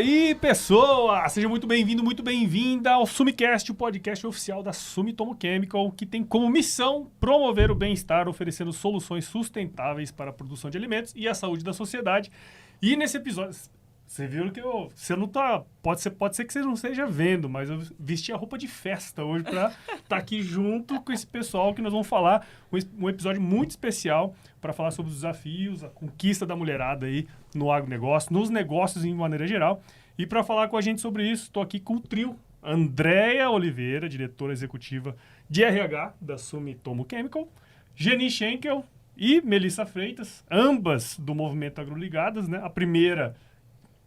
aí, pessoa! Seja muito bem-vindo, muito bem-vinda ao Sumicast, o podcast oficial da Sumitomo Chemical, que tem como missão promover o bem-estar, oferecendo soluções sustentáveis para a produção de alimentos e a saúde da sociedade. E nesse episódio, você viu que você não tá... Pode ser que você não esteja vendo, mas eu vesti a roupa de festa hoje para estar aqui junto com esse pessoal que nós vamos falar um episódio muito especial para falar sobre os desafios, a conquista da mulherada aí no agronegócio, nos negócios em maneira geral. E para falar com a gente sobre isso, estou aqui com o trio. Andréia Oliveira, diretora executiva de RH da Sumitomo Chemical, Geni Schenkel e Melissa Freitas, ambas do Movimento Agroligadas, né? A primeira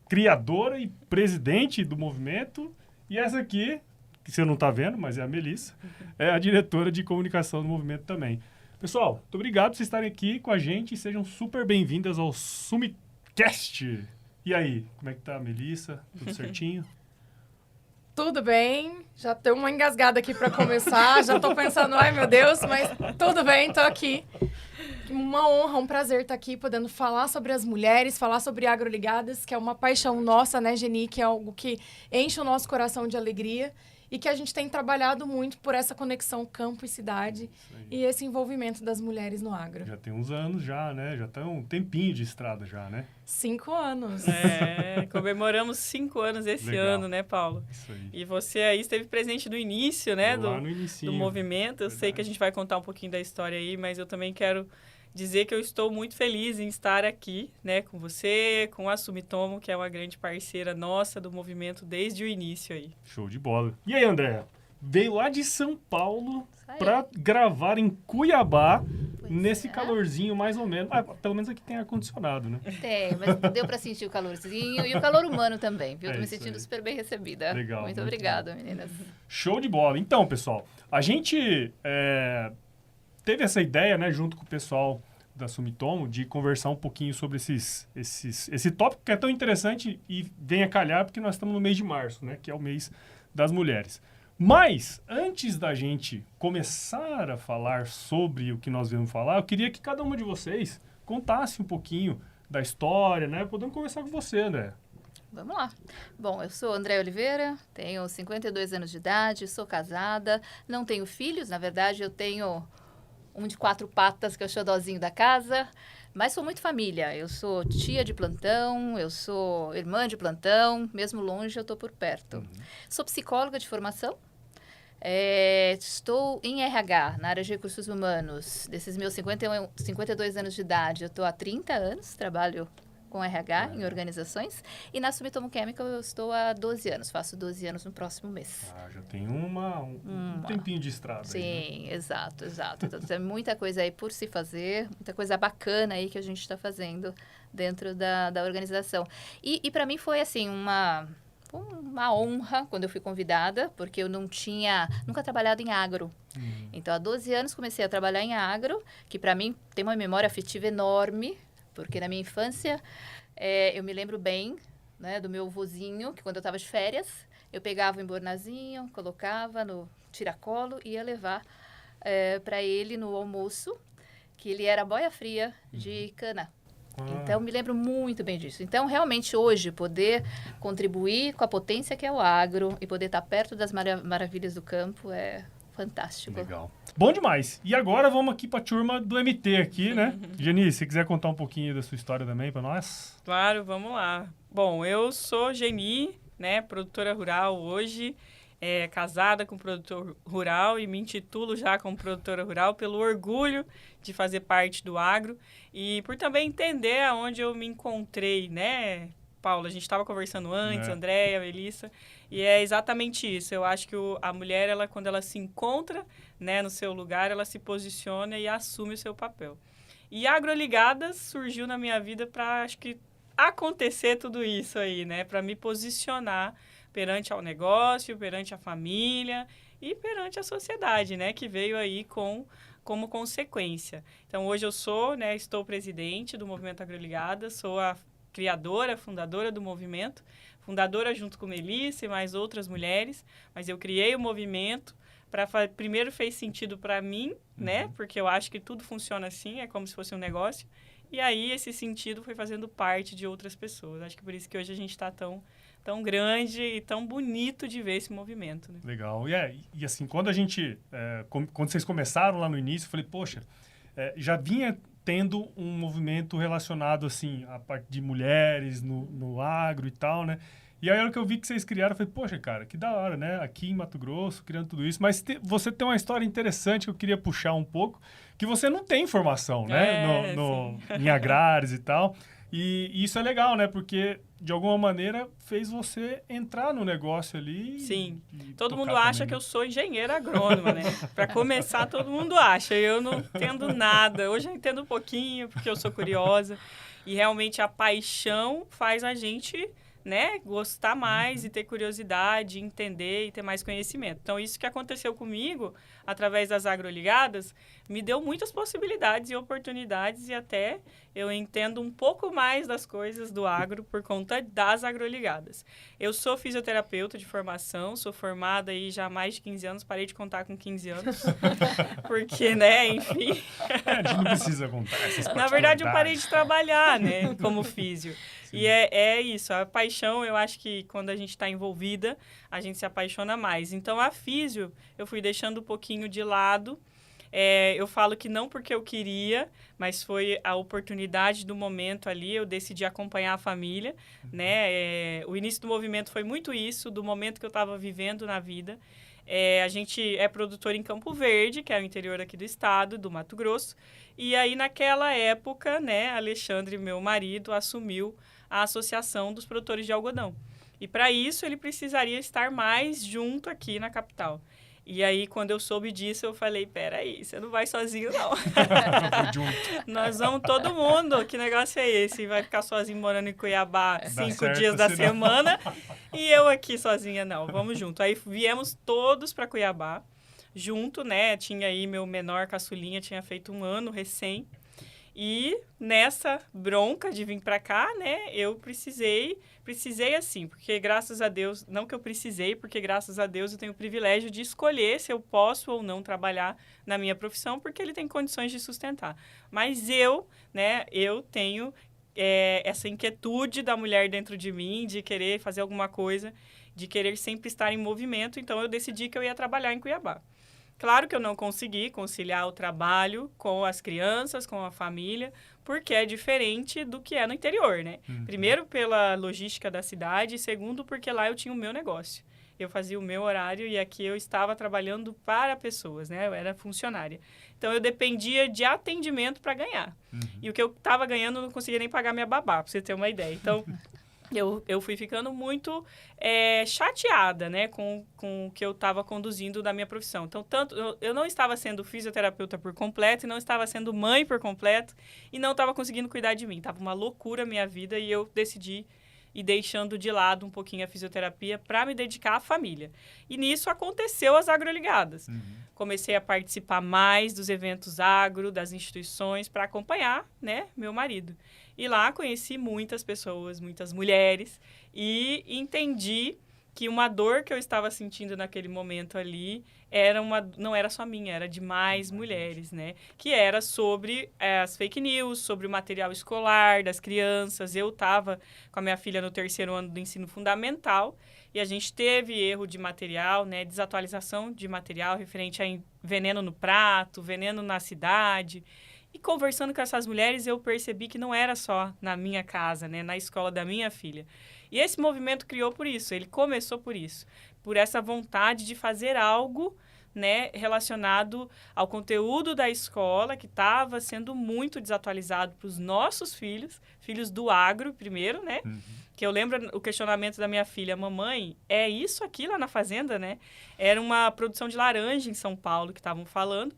criadora e presidente do movimento, e essa aqui, que você não está vendo, mas é a Melissa, é a diretora de comunicação do movimento também. Pessoal, muito obrigado por vocês estarem aqui com a gente e sejam super bem-vindas ao Sumicast. E aí, como é que tá a Melissa? Tudo certinho? Tudo bem, já tenho uma engasgada aqui para começar, já tô pensando, ai meu Deus, mas tudo bem, tô aqui. Uma honra, um prazer estar aqui podendo falar sobre as mulheres, falar sobre agroligadas, que é uma paixão nossa, né, Geni, que é algo que enche o nosso coração de alegria e que a gente tem trabalhado muito por essa conexão campo e cidade e esse envolvimento das mulheres no agro. Já tem uns anos já, né? Já tá um tempinho de estrada já, né? 5 anos. Comemoramos 5 anos esse Legal. ano, né, Paulo? Isso aí. E você aí esteve presente no início, né, Lá no inicinho. do movimento. Eu sei que a gente vai contar um pouquinho da história aí, mas eu também quero dizer que eu estou muito feliz em estar aqui, né, com você, com a Sumitomo, que é uma grande parceira nossa do movimento desde o início aí. Show de bola. E aí, André? Veio lá de São Paulo aí. para gravar em Cuiabá, Pois nesse é. calorzinho mais ou menos. Ah, pelo menos aqui tem ar-condicionado, né? Tem, mas deu pra sentir o calorzinho e o calor humano também, viu? É Tô me isso sentindo aí. super bem recebida. Legal, Muito muito obrigada, meninas. Show de bola. Então, pessoal, a gente teve essa ideia, né, junto com o pessoal da Sumitomo, de conversar um pouquinho sobre esse tópico que é tão interessante e vem a calhar porque nós estamos no mês de março, né, que é o mês das mulheres. Mas, antes da gente começar a falar sobre o que nós viemos falar, eu queria que cada uma de vocês contasse um pouquinho da história, né? Podemos conversar com você, André. Vamos lá. Bom, eu sou Andréia Oliveira, tenho 52 anos de idade, sou casada, não tenho filhos, na verdade eu tenho um de 4 patas, que é o xodózinho da casa, mas sou muito família. Eu sou tia de plantão, eu sou irmã de plantão, mesmo longe eu estou por perto. Sou psicóloga de formação, estou em RH, na área de recursos humanos. Desses meus 52 anos de idade, eu estou há 30 anos, trabalho com RH em organizações. E na Sumitomo Chemical eu estou há 12 anos, faço 12 anos no próximo mês. Ah, já tem um tempinho de estrada. Aí, Sim, exato. Então, tem muita coisa aí por se fazer, muita coisa bacana aí que a gente está fazendo dentro da organização. E para mim foi, assim, uma honra quando eu fui convidada, porque eu nunca trabalhado em agro. Então, há 12 anos comecei a trabalhar em agro, que para mim tem uma memória afetiva enorme, porque na minha infância eu me lembro bem, né, do meu vozinho, que quando eu estava de férias, eu pegava o embornazinho, colocava no tiracolo e ia levar para ele no almoço, que ele era boia fria de cana. Então, me lembro muito bem disso. Então, realmente, hoje, poder contribuir com a potência que é o agro e poder estar perto das maravilhas do campo é fantástico. Legal. Bom demais. E agora vamos aqui para a turma do MT aqui, né? Geni, se quiser contar um pouquinho da sua história também para nós. Claro, vamos lá. Bom, eu sou Geni, né, produtora rural hoje, casada com produtor rural e me intitulo já como produtora rural pelo orgulho de fazer parte do agro e por também entender aonde eu me encontrei, né, Paula? A gente estava conversando antes, Andréia, Melissa, e é exatamente isso. Eu acho que a mulher, quando ela se encontra, né, no seu lugar, ela se posiciona e assume o seu papel. E Agroligadas surgiu na minha vida para, acho que, acontecer tudo isso aí, né, para me posicionar perante ao negócio, perante a família e perante a sociedade, né, que veio aí como consequência. Então, hoje eu estou presidente do Movimento Agroligadas, sou a criadora, fundadora do movimento, fundadora junto com Melissa e mais outras mulheres, mas eu criei o movimento primeiro fez sentido para mim, né, porque eu acho que tudo funciona assim, é como se fosse um negócio, e aí esse sentido foi fazendo parte de outras pessoas. Acho que por isso que hoje a gente está tão tão grande e tão bonito de ver esse movimento, né? Legal. E assim, quando a gente... quando vocês começaram lá no início, eu falei, poxa, já vinha tendo um movimento relacionado, assim, à parte de mulheres no agro e tal, né? E aí, a hora que eu vi que vocês criaram, eu falei, poxa, cara, que da hora, né? Aqui em Mato Grosso, criando tudo isso. Mas você tem uma história interessante que eu queria puxar um pouco, que você não tem formação, né? Em agrários e tal. E isso é legal, né? Porque, de alguma maneira, fez você entrar no negócio ali. Sim. E Todo mundo tocar acha também, que eu sou engenheira agrônoma, né? Para começar, todo mundo acha. Eu não entendo nada. Hoje eu entendo um pouquinho, porque eu sou curiosa. E realmente a paixão faz a gente, né, gostar mais e ter curiosidade, entender e ter mais conhecimento. Então, isso que aconteceu comigo, através das agroligadas, me deu muitas possibilidades e oportunidades e até eu entendo um pouco mais das coisas do agro por conta das agroligadas. Eu sou fisioterapeuta de formação, sou formada aí já há mais de 15 anos, parei de contar com 15 anos, porque, né, enfim... A gente não precisa contar essas Na verdade, eu parei particularidades. de trabalhar, né, como físio. Sim. E é isso, a paixão, eu acho que quando a gente está envolvida, a gente se apaixona mais. Então, a físio, eu fui deixando um pouquinho de lado. Eu falo que não porque eu queria, mas foi a oportunidade do momento ali, eu decidi acompanhar a família, né? O início do movimento foi muito isso, do momento que eu estava vivendo na vida. A gente é produtor em Campo Verde, que é o interior aqui do estado, do Mato Grosso. E aí, naquela época, né, Alexandre, meu marido, assumiu a Associação dos Produtores de Algodão. E para isso, ele precisaria estar mais junto aqui na capital. E aí, quando eu soube disso, eu falei, peraí, você não vai sozinho, não. Nós vamos todo mundo, que negócio é esse? Vai ficar sozinho morando em Cuiabá 5 dias da semana e eu aqui sozinha, não. Vamos junto. Aí viemos todos para Cuiabá, junto, né? Tinha aí meu menor caçulinha, tinha feito 1 ano recém. E nessa bronca de vir para cá, né, eu precisei assim, porque graças a Deus, não que eu precisei, porque graças a Deus eu tenho o privilégio de escolher se eu posso ou não trabalhar na minha profissão, porque ele tem condições de sustentar. Mas eu tenho essa inquietude da mulher dentro de mim, de querer fazer alguma coisa, de querer sempre estar em movimento, então eu decidi que eu ia trabalhar em Cuiabá. Claro que eu não consegui conciliar o trabalho com as crianças, com a família, porque é diferente do que é no interior, né? Primeiro, pela logística da cidade, e segundo, porque lá eu tinha o meu negócio. Eu fazia o meu horário e aqui eu estava trabalhando para pessoas, né? Eu era funcionária. Então, eu dependia de atendimento para ganhar. E o que eu estava ganhando, eu não conseguia nem pagar minha babá, para você ter uma ideia. Então... Eu fui ficando muito chateada, né, com o que eu estava conduzindo da minha profissão. Então, eu não estava sendo fisioterapeuta por completo, e não estava sendo mãe por completo, e não estava conseguindo cuidar de mim. Estava uma loucura a minha vida, e eu decidi ir deixando de lado um pouquinho a fisioterapia para me dedicar à família. E nisso aconteceu as agroligadas. Comecei a participar mais dos eventos agro, das instituições, para acompanhar, né, meu marido. E lá conheci muitas pessoas, muitas mulheres, e entendi que uma dor que eu estava sentindo naquele momento ali não era só minha, era de mais mulheres, né? Que era sobre as fake news, sobre o material escolar das crianças. Eu estava com a minha filha no 3º ano do ensino fundamental e a gente teve erro de material, né? Desatualização de material referente a veneno no prato, veneno na cidade. E conversando com essas mulheres, eu percebi que não era só na minha casa, né, na escola da minha filha. E esse movimento criou por isso, ele começou por isso, por essa vontade de fazer algo, né, relacionado ao conteúdo da escola, que estava sendo muito desatualizado para os nossos filhos do agro primeiro, né? Que eu lembro o questionamento da minha filha, mamãe, é isso aqui lá na fazenda, né? Era uma produção de laranja em São Paulo que estavam falando.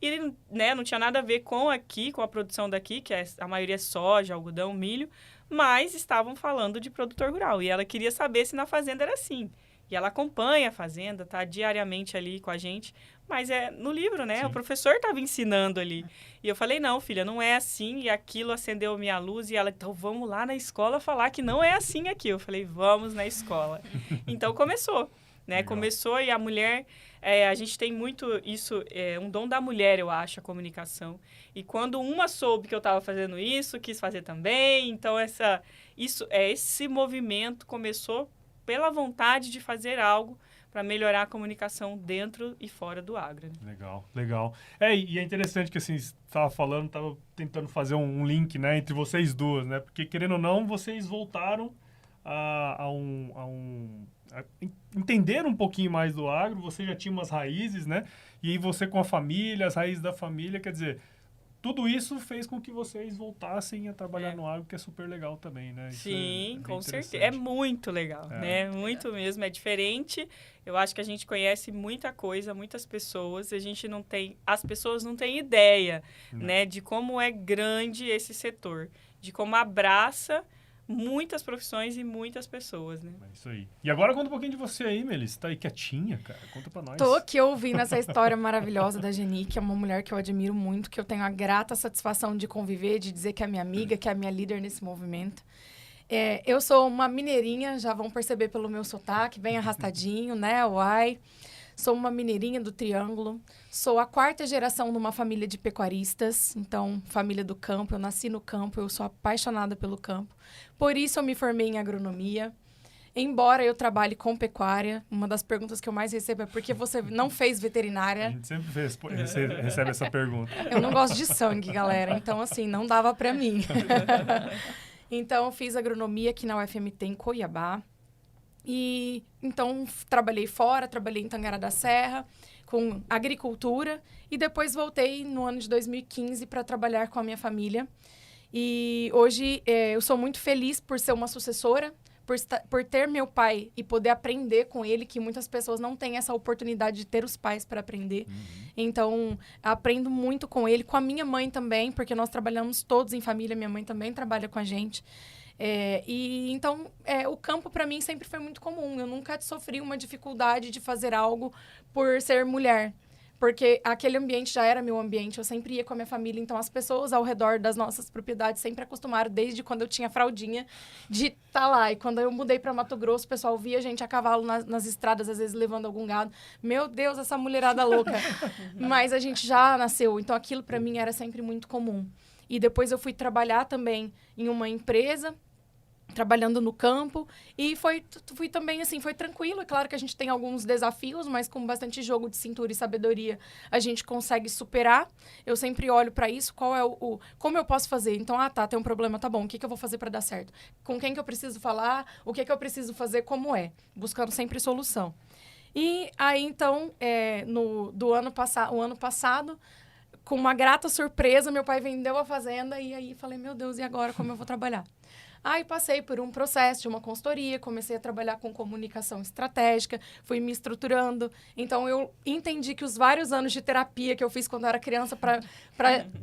E ele, né, não tinha nada a ver com a produção daqui, que a maioria é soja, algodão, milho, mas estavam falando de produtor rural. E ela queria saber se na fazenda era assim. E ela acompanha a fazenda, tá diariamente ali com a gente, mas é no livro, né? Sim. O professor estava ensinando ali. E eu falei, não, filha, não é assim. E aquilo acendeu minha luz e ela, então vamos lá na escola falar que não é assim aqui. Eu falei, vamos na escola. Então começou, né? Legal. Começou e a mulher... a gente tem muito isso, um dom da mulher, eu acho, a comunicação. E quando uma soube que eu estava fazendo isso, quis fazer também. Então, esse movimento começou pela vontade de fazer algo para melhorar a comunicação dentro e fora do agro. Né? Legal, legal. E é interessante que, assim, você estava falando, estava tentando fazer um link, né, entre vocês duas, né? Porque, querendo ou não, vocês voltaram a entender um pouquinho mais do agro, você já tinha umas raízes, né? E aí você com a família, as raízes da família, quer dizer, tudo isso fez com que vocês voltassem a trabalhar no agro, que é super legal também, né? Isso Sim, é com certeza. É muito legal, né? Muito mesmo, é diferente. Eu acho que a gente conhece muita coisa, muitas pessoas, as pessoas não têm ideia, né, de como é grande esse setor, de como abraça muitas profissões e muitas pessoas, né? É isso aí. E agora conta um pouquinho de você aí, Melissa. Tá aí quietinha, cara. Conta pra nós. Tô aqui ouvindo essa história maravilhosa da Geni, que é uma mulher que eu admiro muito, que eu tenho a grata satisfação de conviver, de dizer que é minha amiga, que é a minha líder nesse movimento. Eu sou uma mineirinha, já vão perceber pelo meu sotaque, bem arrastadinho, né? Uai. Sou uma mineirinha do Triângulo. Sou a 4ª geração numa família de pecuaristas. Então, família do campo. Eu nasci no campo, eu sou apaixonada pelo campo. Por isso, eu me formei em agronomia. Embora eu trabalhe com pecuária, uma das perguntas que eu mais recebo é por que você não fez veterinária? A gente sempre recebe essa pergunta. Eu não gosto de sangue, galera. Então, assim, não dava pra mim. Então, eu fiz agronomia aqui na UFMT em Cuiabá. E então trabalhei fora, trabalhei em Tangará da Serra com agricultura e depois voltei no ano de 2015 para trabalhar com a minha família. E hoje eu sou muito feliz por ser uma sucessora, por ter meu pai e poder aprender com ele, que muitas pessoas não têm essa oportunidade de ter os pais para aprender. Então, aprendo muito com ele, com a minha mãe também, porque nós trabalhamos todos em família, minha mãe também trabalha com a gente. Então, o campo para mim sempre foi muito comum. Eu nunca sofri uma dificuldade de fazer algo por ser mulher. Porque aquele ambiente já era meu ambiente, eu sempre ia com a minha família. Então, as pessoas ao redor das nossas propriedades sempre acostumaram, desde quando eu tinha fraldinha, de estar lá. E quando eu mudei para Mato Grosso, o pessoal via a gente a cavalo nas estradas, às vezes levando algum gado. Meu Deus, essa mulherada louca. Mas a gente já nasceu, então aquilo para mim era sempre muito comum. E depois eu fui trabalhar também em uma empresa, trabalhando no campo, e fui também, assim, foi tranquilo. É claro que a gente tem alguns desafios, mas com bastante jogo de cintura e sabedoria, a gente consegue superar. Eu sempre olho para isso, como eu posso fazer? Então, tem um problema, tá bom, o que eu vou fazer para dar certo? Com quem que eu preciso falar? O que eu preciso fazer? Como é? Buscando sempre solução. E aí, então, o ano passado, com uma grata surpresa, meu pai vendeu a fazenda, e aí falei, meu Deus, e agora como eu vou trabalhar? Aí passei por um processo de uma consultoria, comecei a trabalhar com comunicação estratégica, fui me estruturando. Então, eu entendi que os vários anos de terapia que eu fiz quando eu era criança para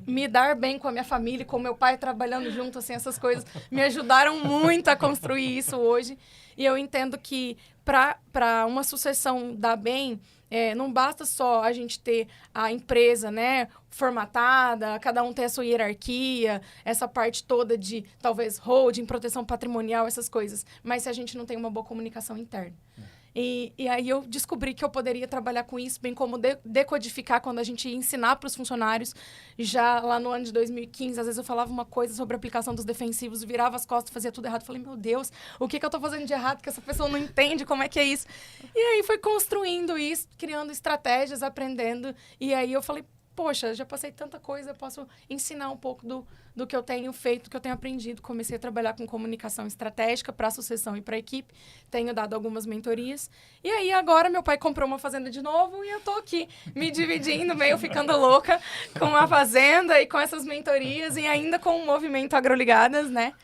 me dar bem com a minha família, com meu pai trabalhando junto, assim, essas coisas, me ajudaram muito a construir isso hoje. E eu entendo que para uma sucessão dar bem, não basta só a gente ter a empresa, né, formatada, cada um ter a sua hierarquia, essa parte toda de, talvez, holding, proteção patrimonial, essas coisas. Mas se a gente não tem uma boa comunicação interna. E aí eu descobri que eu poderia trabalhar com isso, bem como decodificar quando a gente ia ensinar para os funcionários. Já lá no ano de 2015, às vezes eu falava uma coisa sobre a aplicação dos defensivos, virava as costas, fazia tudo errado. Falei, meu Deus, o que eu estou fazendo de errado que essa pessoa não entende como é que é isso? E aí foi construindo isso, criando estratégias, aprendendo. E aí eu falei, poxa, já passei tanta coisa, eu posso ensinar um pouco do que eu tenho feito, do que eu tenho aprendido. Comecei a trabalhar com comunicação estratégica para a sucessão e para a equipe. Tenho dado algumas mentorias. E aí, agora, meu pai comprou uma fazenda de novo e eu tô aqui me dividindo, meio ficando louca com a fazenda e com essas mentorias e ainda com o movimento Agroligadas, né?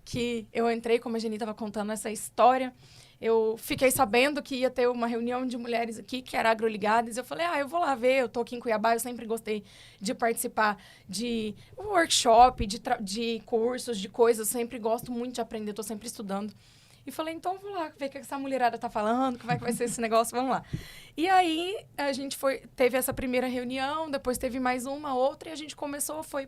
Que eu entrei, como a Geni estava contando essa história. Eu fiquei sabendo que ia ter uma reunião de mulheres aqui, que era Agroligadas. Eu falei, eu vou lá ver, eu tô aqui em Cuiabá, eu sempre gostei de participar de workshop, de cursos, de coisas. Eu sempre gosto muito de aprender, tô sempre estudando. E falei, então vou lá ver o que essa mulherada tá falando, como é que vai ser esse negócio, vamos lá. E aí, a gente teve essa primeira reunião, depois teve mais uma, outra, e a gente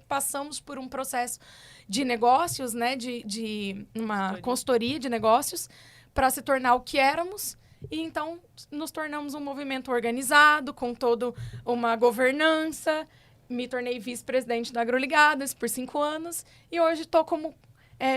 passamos por um processo de negócios, né, de uma consultoria de negócios, para se tornar o que éramos, e então nos tornamos um movimento organizado, com toda uma governança. Me tornei vice-presidente da Agroligadas por 5 anos, e hoje estou como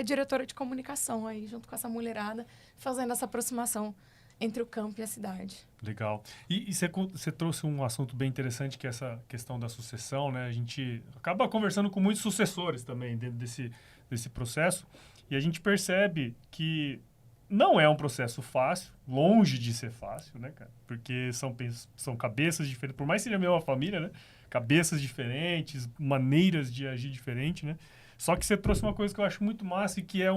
diretora de comunicação aí, junto com essa mulherada, fazendo essa aproximação entre o campo e a cidade. Legal. E você trouxe um assunto bem interessante, que é essa questão da sucessão, né? A gente acaba conversando com muitos sucessores também dentro desse processo, e a gente percebe que não é um processo fácil, longe de ser fácil, né, cara? Porque são cabeças diferentes, por mais que seja a mesma família, né? Cabeças diferentes, maneiras de agir diferente, né? Só que você trouxe uma coisa que eu acho muito massa e que é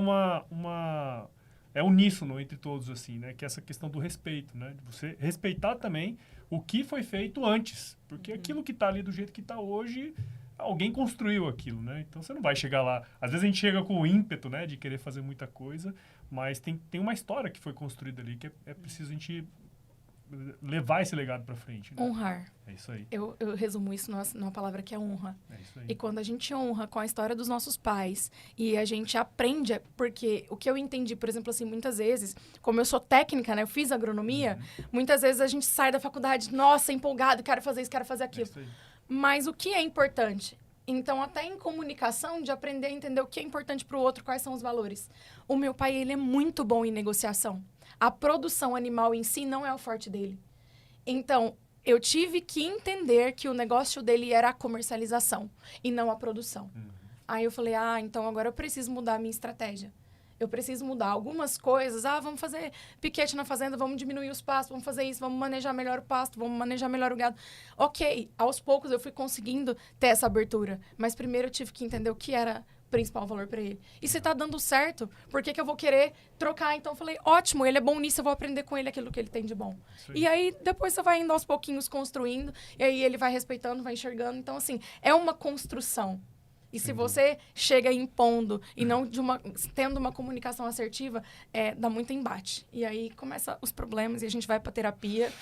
é uníssono entre todos, assim, né? Que é essa questão do respeito, né? De você respeitar também o que foi feito antes. Porque aquilo que está ali do jeito que está hoje, alguém construiu aquilo, né? Então você não vai chegar lá. Às vezes a gente chega com o ímpeto, né? De querer fazer muita coisa, mas tem uma história que foi construída ali que é preciso a gente levar esse legado para frente. Né? Honrar. É isso aí. Eu resumo isso numa palavra que é honra. É isso aí. E quando a gente honra com a história dos nossos pais e a gente aprende, porque o que eu entendi, por exemplo, assim, muitas vezes, como eu sou técnica, né, eu fiz agronomia, muitas vezes a gente sai da faculdade, nossa, empolgado, quero fazer isso, quero fazer aquilo. É isso aí. Mas o que é importante? Então, até em comunicação, de aprender a entender o que é importante para o outro, quais são os valores. O meu pai, ele é muito bom em negociação. A produção animal em si não é o forte dele. Então, eu tive que entender que o negócio dele era a comercialização e não a produção. Aí eu falei, então agora eu preciso mudar a minha estratégia. Eu preciso mudar algumas coisas. Vamos fazer piquete na fazenda, vamos diminuir os pastos, vamos fazer isso, vamos manejar melhor o pasto, vamos manejar melhor o gado. Ok, aos poucos eu fui conseguindo ter essa abertura. Mas primeiro eu tive que entender o que era o principal valor para ele. E se tá dando certo, por que eu vou querer trocar? Então eu falei, ótimo, ele é bom nisso, eu vou aprender com ele aquilo que ele tem de bom. E aí depois você vai indo aos pouquinhos construindo, e aí ele vai respeitando, vai enxergando. Então assim, é uma construção. E se você chega impondo e não tendo uma comunicação assertiva, dá muito embate. E aí começam os problemas e a gente vai para terapia,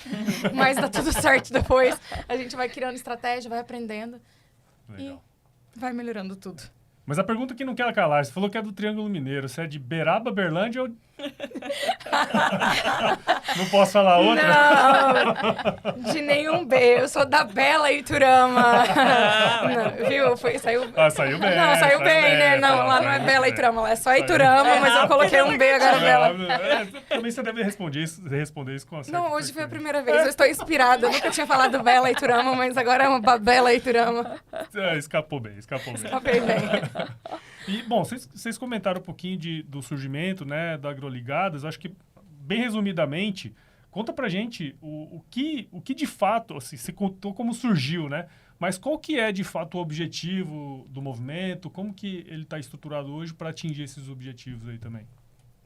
mas dá tudo certo depois. A gente vai criando estratégia, vai aprendendo. Legal. E vai melhorando tudo. Mas a pergunta que não quer calar, você falou que é do Triângulo Mineiro. Você é de Beraba, Berlândia ou... Não posso falar outra? Não, de nenhum B. Eu sou da Bela Iturama. Não, viu? Saiu... Saiu bem. Não, saiu bem, né? Não, lá não é Bela Iturama, lá é só Iturama, mas eu coloquei um B agora Bela. Também você deve responder isso com a certa Não, hoje foi a primeira vez. Eu estou inspirada. Eu nunca tinha falado Bela Iturama, mas agora é uma Bela Iturama. Escapou bem. Escapei bem. E, bom, vocês comentaram um pouquinho do surgimento, né, da Agroligadas. Acho que, bem resumidamente, conta pra gente o que de fato, assim, você contou como surgiu, né? Mas qual que é, de fato, o objetivo do movimento? Como que ele está estruturado hoje para atingir esses objetivos aí também?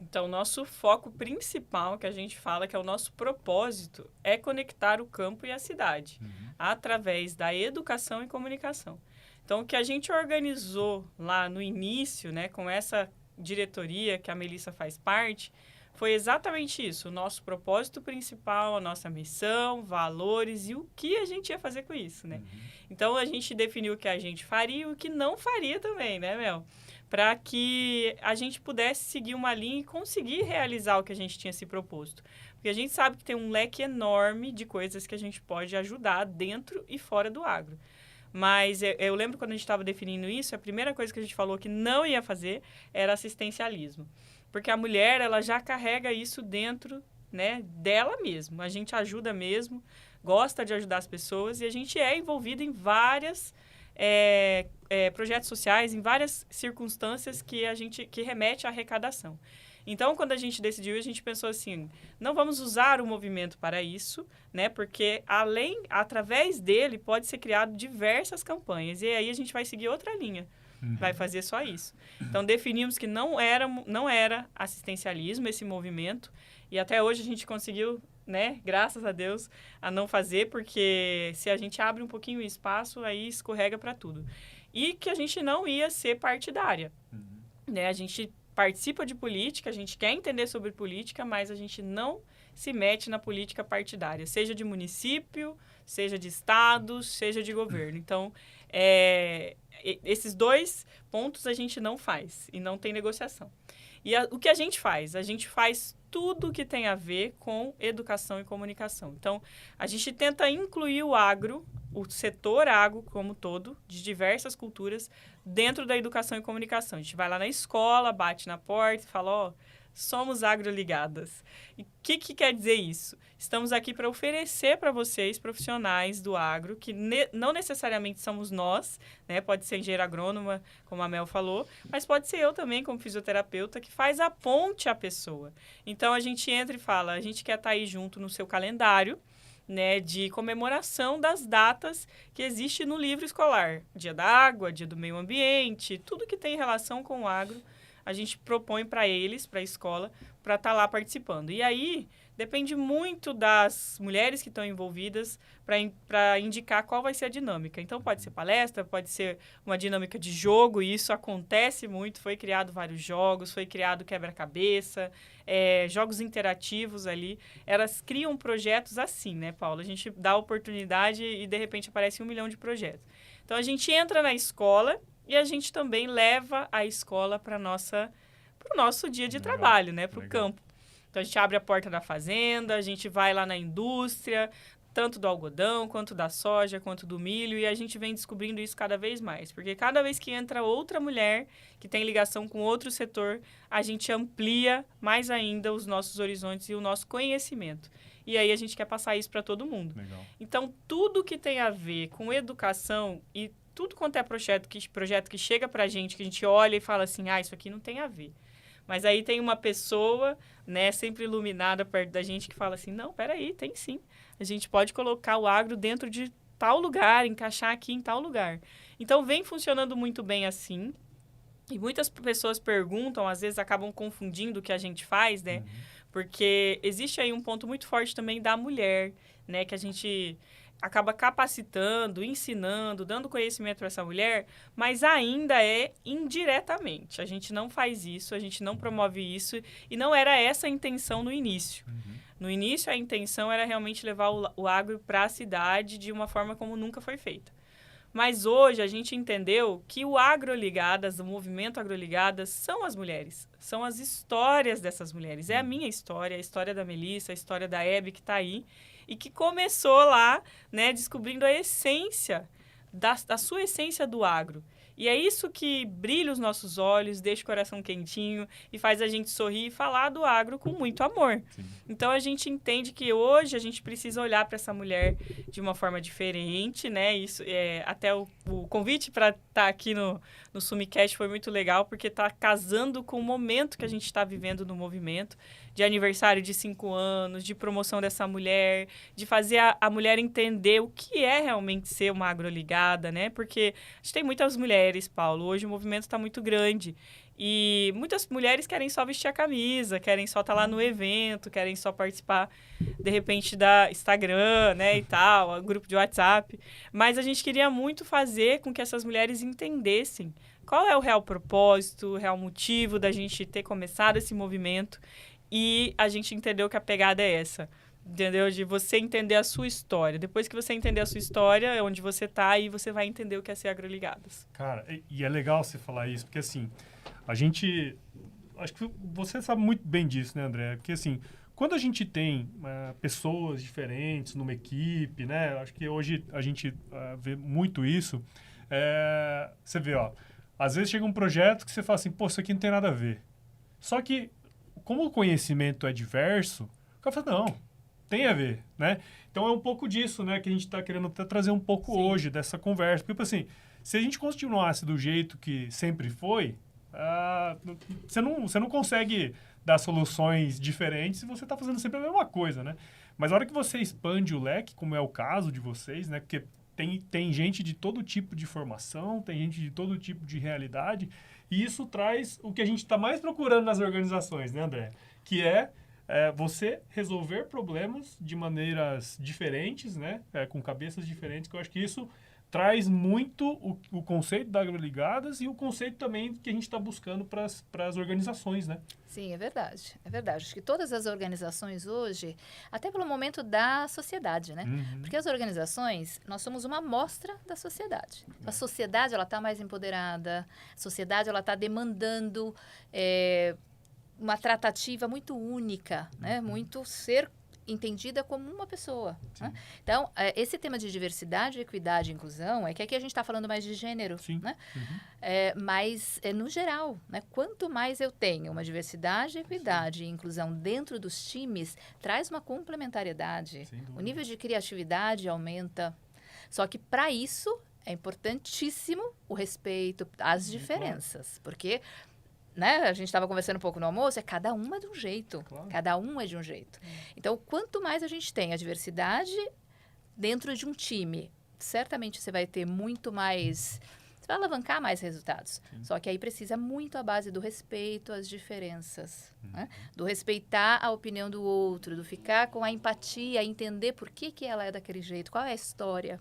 Então, nosso foco principal, que a gente fala que é o nosso propósito, é conectar o campo e a cidade, através da educação e comunicação. Então, o que a gente organizou lá no início, né, com essa diretoria que a Melissa faz parte, foi exatamente isso. O nosso propósito principal, a nossa missão, valores e o que a gente ia fazer com isso, né? Então, a gente definiu o que a gente faria e o que não faria também, né, Mel? Para que a gente pudesse seguir uma linha e conseguir realizar o que a gente tinha se proposto. Porque a gente sabe que tem um leque enorme de coisas que a gente pode ajudar dentro e fora do agro. Mas eu lembro quando a gente estava definindo isso, a primeira coisa que a gente falou que não ia fazer era assistencialismo. Porque a mulher, ela já carrega isso dentro, né, dela mesma. A gente ajuda mesmo, gosta de ajudar as pessoas e a gente é envolvido em várias projetos sociais, em várias circunstâncias que remete à arrecadação. Então, quando a gente decidiu, a gente pensou assim, não vamos usar o movimento para isso, né? Porque através dele pode ser criado diversas campanhas. E aí a gente vai seguir outra linha, vai fazer só isso. Então, definimos que não era assistencialismo esse movimento. E até hoje a gente conseguiu, né? Graças a Deus, a não fazer, porque se a gente abre um pouquinho o espaço, aí escorrega para tudo. E que a gente não ia ser partidária, né? A gente participa de política, a gente quer entender sobre política, mas a gente não se mete na política partidária, seja de município, seja de estado, seja de governo. Então, esses dois pontos a gente não faz e não tem negociação. E o que a gente faz? A gente faz tudo que tem a ver com educação e comunicação. Então, a gente tenta incluir o agro, o setor agro como todo, de diversas culturas, dentro da educação e comunicação. A gente vai lá na escola, bate na porta e fala, somos agroligadas. E o que quer dizer isso? Estamos aqui para oferecer para vocês, profissionais do agro, que não necessariamente somos nós, né? Pode ser engenheira agrônoma, como a Mel falou, mas pode ser eu também, como fisioterapeuta, que faz a ponte à pessoa. Então, a gente entra e fala, a gente quer estar aí junto no seu calendário, né, de comemoração das datas que existe no livro escolar. Dia da água, dia do meio ambiente, tudo que tem relação com o agro, a gente propõe para eles, para a escola, para estar lá participando. E aí, depende muito das mulheres que estão envolvidas para indicar qual vai ser a dinâmica. Então, pode ser palestra, pode ser uma dinâmica de jogo, e isso acontece muito. Foi criado vários jogos, foi criado quebra-cabeça, jogos interativos ali. Elas criam projetos assim, né, Paula? A gente dá oportunidade e, de repente, aparece 1 milhão de projetos. Então, a gente entra na escola e a gente também leva a escola para o nosso dia de trabalho, né, para o campo. Então, a gente abre a porta da fazenda, a gente vai lá na indústria, tanto do algodão, quanto da soja, quanto do milho, e a gente vem descobrindo isso cada vez mais. Porque cada vez que entra outra mulher que tem ligação com outro setor, a gente amplia mais ainda os nossos horizontes e o nosso conhecimento. E aí, a gente quer passar isso para todo mundo. Legal. Então, tudo que tem a ver com educação e tudo quanto é projeto que chega para a gente, que a gente olha e fala assim, isso aqui não tem a ver. Mas aí tem uma pessoa, né, sempre iluminada perto da gente que fala assim, não, peraí, tem sim. A gente pode colocar o agro dentro de tal lugar, encaixar aqui em tal lugar. Então, vem funcionando muito bem assim. E muitas pessoas perguntam, às vezes acabam confundindo o que a gente faz, né? Porque existe aí um ponto muito forte também da mulher, né? Que a gente acaba capacitando, ensinando, dando conhecimento para essa mulher, mas ainda é indiretamente. A gente não faz isso, a gente não promove isso, e não era essa a intenção no início. No início, a intenção era realmente levar o agro para a cidade de uma forma como nunca foi feita. Mas hoje a gente entendeu que o Agroligadas, o movimento Agroligadas, são as mulheres. São as histórias dessas mulheres. É a minha história, a história da Melissa, a história da Hebe, que está aí. E que começou lá, né, descobrindo a essência, da sua essência do agro. E é isso que brilha os nossos olhos, deixa o coração quentinho e faz a gente sorrir e falar do agro com muito amor. Sim. Então, a gente entende que hoje a gente precisa olhar para essa mulher de uma forma diferente, né? Isso, até o convite para estar aqui no Sumicast foi muito legal, porque está casando com o momento que a gente está vivendo no movimento, de aniversário de 5 anos, de promoção dessa mulher, de fazer a mulher entender o que é realmente ser uma agroligada, né? Porque a gente tem muitas mulheres, Paulo, hoje o movimento está muito grande. E muitas mulheres querem só vestir a camisa, querem só estar lá no evento, querem só participar, de repente, da Instagram, né, e tal, grupo de WhatsApp. Mas a gente queria muito fazer com que essas mulheres entendessem qual é o real propósito, o real motivo da gente ter começado esse movimento. E a gente entendeu que a pegada é essa, entendeu? De você entender a sua história. Depois que você entender a sua história, é onde você está, aí você vai entender o que é ser Agroligadas. Cara, e é legal você falar isso, porque assim, a gente... Acho que você sabe muito bem disso, né, André? Porque assim, quando a gente tem pessoas diferentes numa equipe, né? Acho que hoje a gente vê muito isso. Você vê, às vezes chega um projeto que você fala assim, pô, isso aqui não tem nada a ver. Só que como o conhecimento é diverso, o cara fala, não, tem a ver, né? Então, é um pouco disso, né, que a gente está querendo até trazer um pouco hoje dessa conversa. Porque, assim, se a gente continuasse do jeito que sempre foi, você não consegue dar soluções diferentes se você está fazendo sempre a mesma coisa, né? Mas a hora que você expande o leque, como é o caso de vocês, né? Porque tem gente de todo tipo de formação, tem gente de todo tipo de realidade, e isso traz o que a gente está mais procurando nas organizações, né, André? Que é você resolver problemas de maneiras diferentes, né? Com cabeças diferentes, que eu acho que isso traz muito o conceito da Agroligadas e o conceito também que a gente está buscando para as organizações, né? Sim, é verdade. É verdade. Acho que todas as organizações hoje, até pelo momento da sociedade, né? Porque as organizações, nós somos uma amostra da sociedade. A sociedade, ela está mais empoderada, a sociedade, ela está demandando uma tratativa muito única, né? Muito ser entendida como uma pessoa. Né? Então, esse tema de diversidade, equidade e inclusão, é que aqui a gente está falando mais de gênero, né? Mas, no geral, né? Quanto mais eu tenho uma diversidade, equidade e inclusão dentro dos times, traz uma complementariedade. O nível de criatividade aumenta. Só que, para isso, é importantíssimo o respeito às diferenças. Porque, né, a gente estava conversando um pouco no almoço, cada um é de um jeito. Cada um é de um jeito. Então, quanto mais a gente tem a diversidade dentro de um time, certamente você vai ter muito mais... Você vai alavancar mais resultados. Só que aí precisa muito a base do respeito às diferenças. Né? Do respeitar a opinião do outro, do ficar com a empatia, entender por que ela é daquele jeito, qual é a história.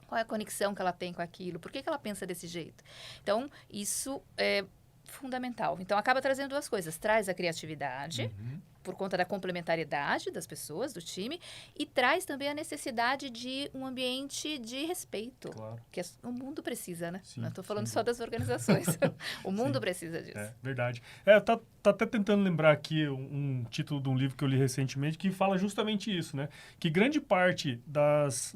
Qual é a conexão que ela tem com aquilo? Por que ela pensa desse jeito? Então, isso é fundamental. Então, acaba trazendo duas coisas. Traz a criatividade, por conta da complementariedade das pessoas, do time, e traz também a necessidade de um ambiente de respeito. Que o mundo precisa, né? Não estou falando só das organizações. O mundo precisa disso. É verdade. Eu tô até tentando lembrar aqui um título de um livro que eu li recentemente que fala justamente isso, né? Que grande parte das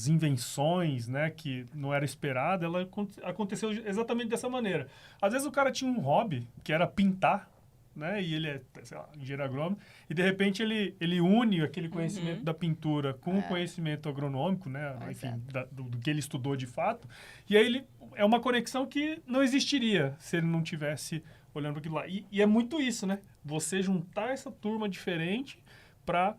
invenções, né, que não era esperada, ela aconteceu exatamente dessa maneira. Às vezes o cara tinha um hobby, que era pintar, né? E ele é, sei lá, engenheiro agrônomo, e de repente ele une aquele conhecimento da pintura com o conhecimento agronômico, né? Enfim, do que ele estudou de fato, e aí é uma conexão que não existiria se ele não tivesse olhando para aquilo lá. E é muito isso, né? Você juntar essa turma diferente para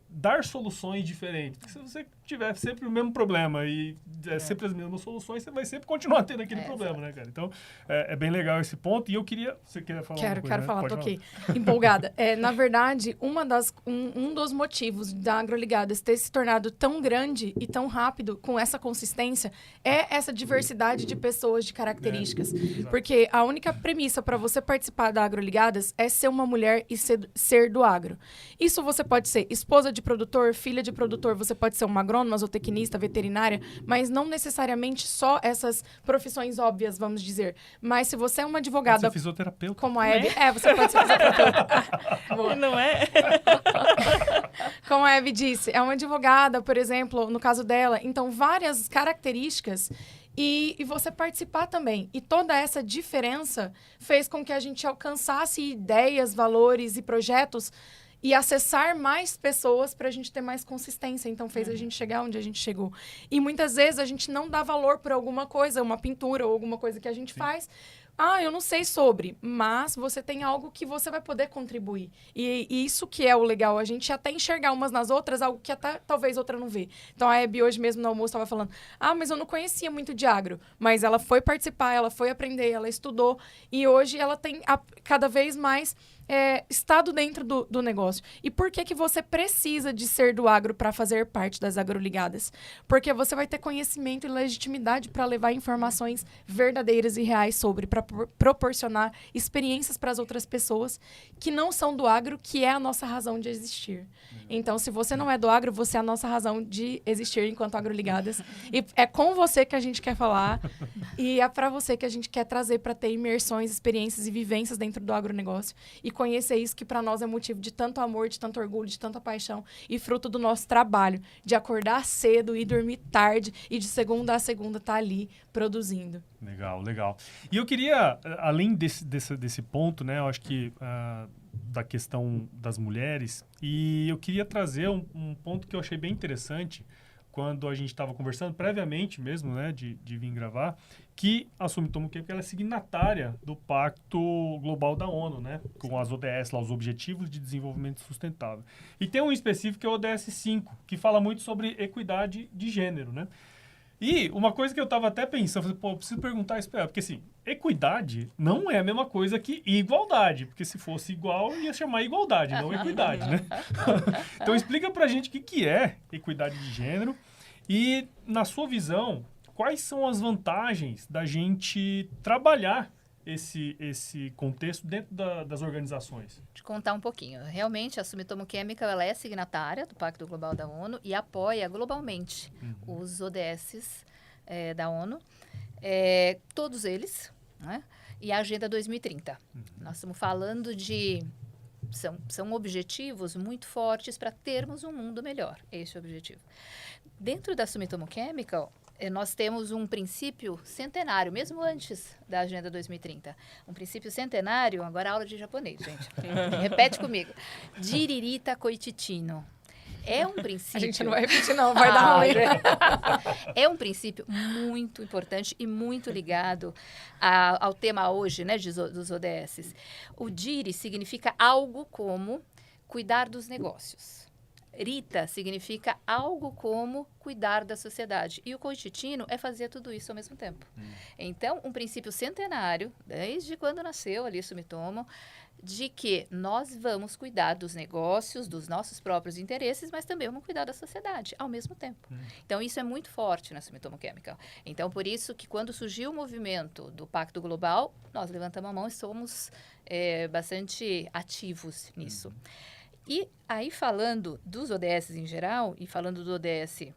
dar soluções diferentes. Porque se você tiver sempre o mesmo problema e sempre as mesmas soluções, você vai sempre continuar tendo aquele problema, né, cara? Então, é bem legal esse ponto. E eu queria... Você quer falar alguma coisa? Quero falar, tô aqui. Empolgada. Na verdade, um dos motivos da Agroligadas ter se tornado tão grande e tão rápido, com essa consistência, é essa diversidade de pessoas, de características. Porque a única premissa para você participar da Agroligadas é ser uma mulher e ser do agro. Isso você pode ser esposa de produtor, filha de produtor, você pode ser uma agrônoma, zootecnista, veterinária, mas não necessariamente só essas profissões óbvias, vamos dizer. Mas se você é uma advogada... Pode ser fisioterapeuta. Como a Hebe... você pode ser fisioterapeuta. Não é? Como a Hebe disse, é uma advogada, por exemplo, no caso dela. Então, várias características... E você participar também. E toda essa diferença fez com que a gente alcançasse ideias, valores e projetos e acessar mais pessoas para a gente ter mais consistência. Então, fez a gente chegar onde a gente chegou. E muitas vezes a gente não dá valor por alguma coisa, uma pintura ou alguma coisa que a gente faz. Eu não sei sobre, mas você tem algo que você vai poder contribuir. E isso que é o legal, a gente até enxergar umas nas outras, algo que até talvez outra não vê. Então, a Hebe hoje mesmo no almoço estava falando, mas eu não conhecia muito de agro. Mas ela foi participar, ela foi aprender, ela estudou. E hoje ela tem cada vez mais estado dentro do negócio. E por que você precisa de ser do agro para fazer parte das Agroligadas? Porque você vai ter conhecimento e legitimidade para levar informações verdadeiras e reais sobre, para proporcionar experiências para as outras pessoas que não são do agro, que é a nossa razão de existir. Então, se você não é do agro, você é a nossa razão de existir enquanto Agroligadas. E é com você que a gente quer falar e é para você que a gente quer trazer para ter imersões, experiências e vivências dentro do agronegócio e conhecer isso que para nós é motivo de tanto amor, de tanto orgulho, de tanta paixão e fruto do nosso trabalho, de acordar cedo e dormir tarde e de segunda a segunda estar ali produzindo. Legal, legal. E eu queria, além desse ponto, né, eu acho que da questão das mulheres, e eu queria trazer um ponto que eu achei bem interessante quando a gente estava conversando previamente mesmo, né, de vir gravar, que a Sumitomo Chemical ela é signatária do Pacto Global da ONU, né, com as ODS, lá, os Objetivos de Desenvolvimento Sustentável. E tem um específico que é o ODS 5, que fala muito sobre equidade de gênero, né? E uma coisa que eu estava até pensando, eu preciso perguntar isso para ela, porque assim, equidade não é a mesma coisa que igualdade, porque se fosse igual, ia chamar igualdade, não equidade, né? Então explica pra gente o que é equidade de gênero e, na sua visão, quais são as vantagens da gente trabalhar esse contexto dentro das organizações? Te contar um pouquinho. Realmente, a Sumitomo Chemical ela é signatária do Pacto Global da ONU e apoia globalmente os ODSs da ONU, todos eles, né? E a Agenda 2030. Nós estamos falando de são objetivos muito fortes para termos um mundo melhor. Esse é o objetivo. Dentro da Sumitomo Chemical, nós temos um princípio centenário, mesmo antes da Agenda 2030. Um princípio centenário, agora aula de japonês, gente. Repete comigo. Jiririta Koichichi no. É um princípio... A gente não vai repetir, não. Vai dar ruim. É um princípio muito importante e muito ligado ao tema hoje, né, dos ODSs. O JIRI significa algo como cuidar dos negócios. Rita significa algo como cuidar da sociedade. E o Koichichi no é fazer tudo isso ao mesmo tempo. Então, um princípio centenário, desde quando nasceu ali Sumitomo, de que nós vamos cuidar dos negócios, dos nossos próprios interesses, mas também vamos cuidar da sociedade ao mesmo tempo. Então, isso é muito forte na Sumitomo Chemical. Então, por isso que quando surgiu o movimento do Pacto Global, nós levantamos a mão e somos bastante ativos nisso. E aí, falando dos ODS em geral, e falando do ODS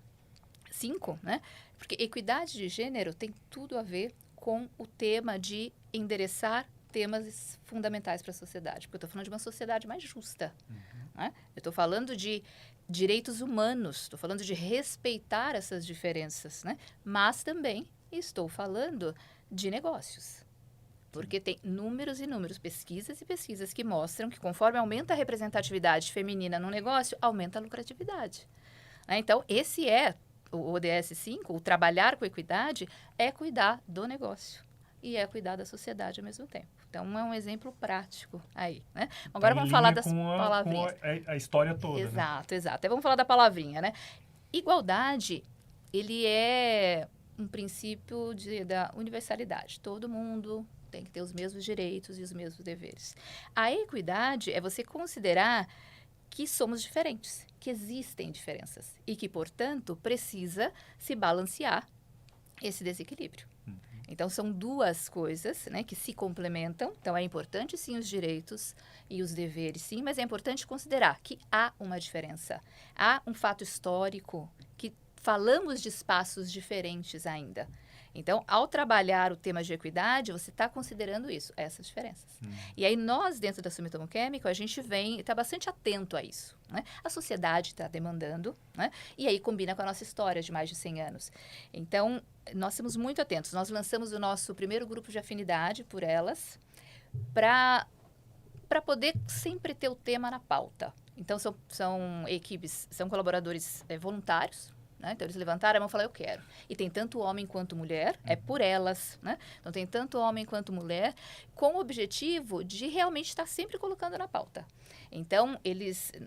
5, né? Porque equidade de gênero tem tudo a ver com o tema de endereçar temas fundamentais para a sociedade. Porque eu estou falando de uma sociedade mais justa. Né? Eu estou falando de direitos humanos, estou falando de respeitar essas diferenças. Né? Mas também estou falando de negócios. Porque tem números e números, pesquisas e pesquisas que mostram que conforme aumenta a representatividade feminina no negócio, aumenta a lucratividade. Então, esse é o ODS 5, o trabalhar com equidade, é cuidar do negócio e é cuidar da sociedade ao mesmo tempo. Então, é um exemplo prático aí, né? Agora vamos falar das palavrinhas. Com a história toda, exato, né? Exato. Vamos falar da palavrinha, né? Igualdade, ele é um princípio da universalidade. Todo mundo tem que ter os mesmos direitos e os mesmos deveres. A equidade é você considerar que somos diferentes, que existem diferenças e que, portanto, precisa se balancear esse desequilíbrio. Então, são duas coisas, né, que se complementam. Então, é importante, sim, os direitos e os deveres, sim, mas é importante considerar que há uma diferença. Há um fato histórico que falamos de espaços diferentes ainda. Então, ao trabalhar o tema de equidade, você está considerando isso, essas diferenças. E aí, nós, dentro da Sumitomo Chemical, a gente está bastante atento a isso. Né? A sociedade está demandando, né? E aí combina com a nossa história de mais de 100 anos. Então, nós estamos muito atentos. Nós lançamos o nosso primeiro grupo de afinidade por elas para poder sempre ter o tema na pauta. Então, são equipes, são colaboradores voluntários. Né? Então, eles levantaram a mão e falaram, eu quero. E tem tanto homem quanto mulher, é por elas. Né? Então, tem tanto homem quanto mulher, com o objetivo de realmente estar sempre colocando na pauta. Então,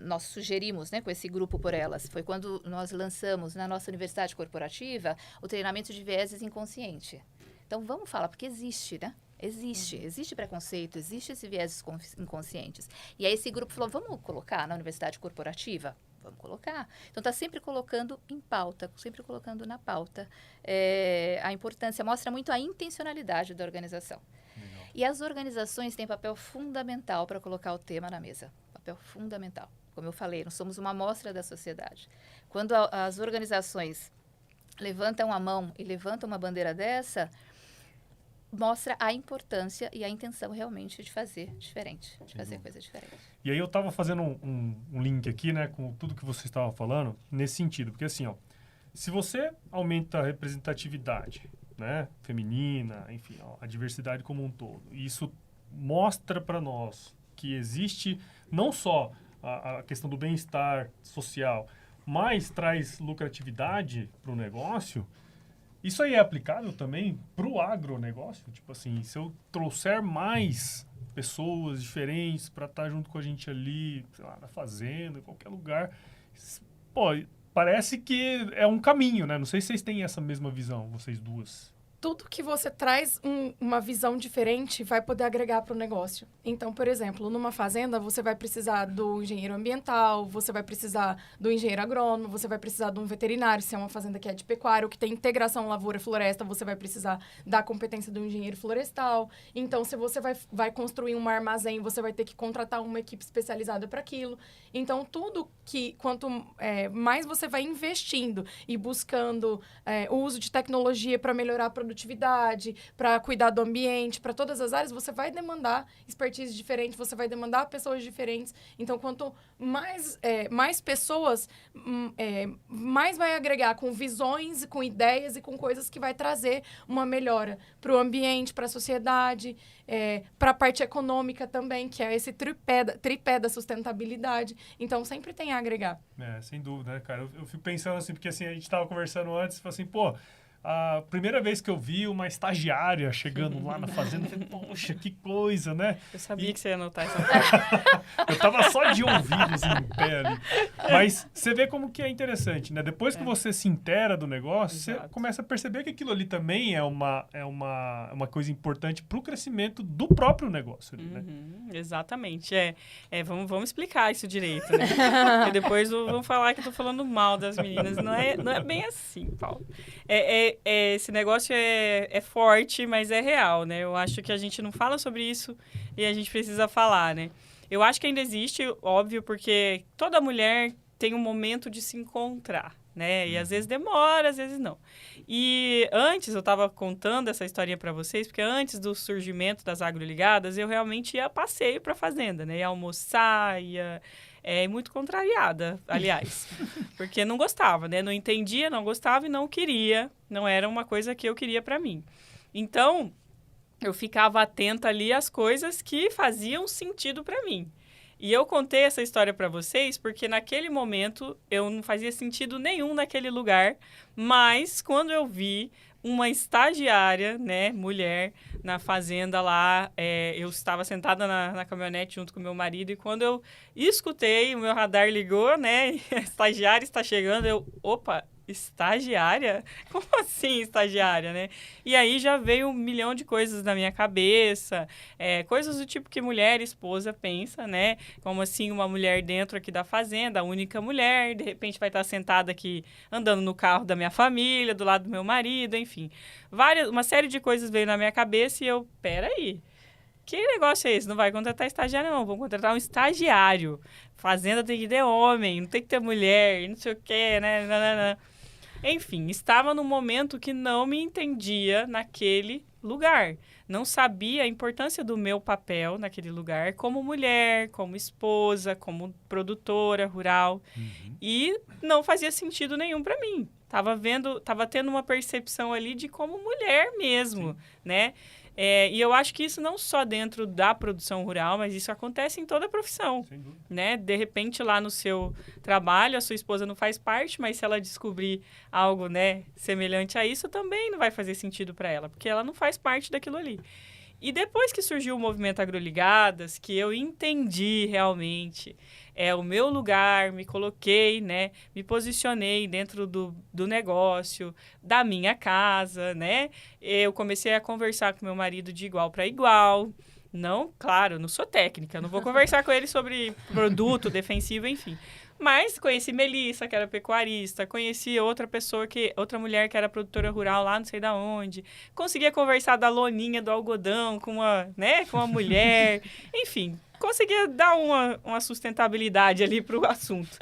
nós sugerimos, né, com esse grupo por elas, foi quando nós lançamos na nossa universidade corporativa o treinamento de vieses inconsciente. Então, vamos falar, porque existe, né? Existe preconceito, existe esses vieses inconscientes. E aí, esse grupo falou, vamos colocar na universidade corporativa? Vamos colocar. Então, está sempre colocando em pauta, sempre colocando na pauta a importância, mostra muito a intencionalidade da organização. Legal. E as organizações têm papel fundamental para colocar o tema na mesa. Papel fundamental. Como eu falei, nós somos uma amostra da sociedade. Quando as organizações levantam a mão e levantam uma bandeira dessa, mostra a importância e a intenção realmente de fazer diferente, de fazer coisa diferente. E aí eu estava fazendo um link aqui, né, com tudo que você estava falando, nesse sentido, porque assim, ó, se você aumenta a representatividade, né, feminina, enfim, ó, a diversidade como um todo, e isso mostra para nós que existe não só a questão do bem-estar social, mas traz lucratividade para o negócio. Isso aí é aplicável também para o agronegócio? Tipo assim, se eu trouxer mais pessoas diferentes para estar junto com a gente ali, sei lá, na fazenda, em qualquer lugar, pô, parece que é um caminho, né? Não sei se vocês têm essa mesma visão, vocês duas. Tudo que você traz uma visão diferente vai poder agregar para o negócio. Então, por exemplo, numa fazenda, você vai precisar do engenheiro ambiental, você vai precisar do engenheiro agrônomo, você vai precisar de um veterinário, se é uma fazenda que é de pecuária, ou que tem integração lavoura-floresta, você vai precisar da competência do engenheiro florestal. Então, se você vai construir um armazém, você vai ter que contratar uma equipe especializada para aquilo. Então, tudo que quanto mais você vai investindo e buscando o uso de tecnologia para melhorar a produtividade, para cuidar do ambiente, para todas as áreas, você vai demandar expertise diferente, você vai demandar pessoas diferentes. Então, quanto mais pessoas, mais vai agregar com visões, com ideias e com coisas que vai trazer uma melhora para o ambiente, para a sociedade, para a parte econômica também, que é esse tripé da sustentabilidade. Então, sempre tem a agregar. Sem dúvida, né, cara? Eu fico pensando assim, porque assim, a gente estava conversando antes, falei assim, pô, a primeira vez que eu vi uma estagiária chegando lá na fazenda, eu falei, poxa, que coisa, né? Eu sabia que você ia anotar essa parte. Eu tava só de ouvidos em pé ali. Mas você vê como que é interessante, né? Depois que você se inteira do negócio, você começa a perceber que aquilo ali também é uma coisa importante pro crescimento do próprio negócio ali, né? Exatamente. Vamos explicar isso direito, né? Porque depois vão falar que eu tô falando mal das meninas. Não é bem assim, Paulo. Esse negócio é forte, mas é real, né? Eu acho que a gente não fala sobre isso e a gente precisa falar, né? Eu acho que ainda existe, óbvio, porque toda mulher tem um momento de se encontrar, né? E às vezes demora, às vezes não. E antes, eu estava contando essa historinha para vocês, porque antes do surgimento das agroligadas, eu realmente ia a passeio para a fazenda, né? Ia almoçar, ia... muito contrariada, aliás, porque não gostava, né? Não entendia, não gostava e não queria, não era uma coisa que eu queria para mim. Então, eu ficava atenta ali às coisas que faziam sentido para mim. E eu contei essa história para vocês porque naquele momento eu não fazia sentido nenhum naquele lugar, mas quando eu vi uma estagiária, né, mulher, na fazenda lá, eu estava sentada na caminhonete junto com meu marido e quando eu escutei, o meu radar ligou, né, a estagiária está chegando, opa, estagiária? Como assim estagiária, né? E aí já veio 1 milhão de coisas na minha cabeça, coisas do tipo que mulher, esposa pensa, né? Como assim uma mulher dentro aqui da fazenda, a única mulher, de repente vai estar sentada aqui andando no carro da minha família, do lado do meu marido, enfim. Uma série de coisas veio na minha cabeça e eu, peraí, que negócio é esse? Não vai contratar estagiário, não. Vamos contratar um estagiário. Fazenda tem que ter homem, não tem que ter mulher, não sei o quê, né? Não. Enfim, estava num momento que não me entendia naquele lugar. Não sabia a importância do meu papel naquele lugar como mulher, como esposa, como produtora rural. E não fazia sentido nenhum para mim. Tava tendo uma percepção ali de como mulher mesmo, né? E eu acho que isso não só dentro da produção rural, mas isso acontece em toda a profissão, né? De repente, lá no seu trabalho, a sua esposa não faz parte, mas se ela descobrir algo, né, semelhante a isso, também não vai fazer sentido para ela, porque ela não faz parte daquilo ali. E depois que surgiu o movimento Agroligadas, que eu entendi realmente o meu lugar, me coloquei, né? Me posicionei dentro do negócio, da minha casa, né? Eu comecei a conversar com meu marido de igual para igual. Não, claro, não sou técnica, não vou conversar com ele sobre produto defensivo, enfim. Mas conheci Melissa, que era pecuarista, conheci outra mulher que era produtora rural lá não sei da onde. Conseguia conversar da loninha do algodão com uma mulher. Enfim, conseguia dar uma sustentabilidade ali para o assunto.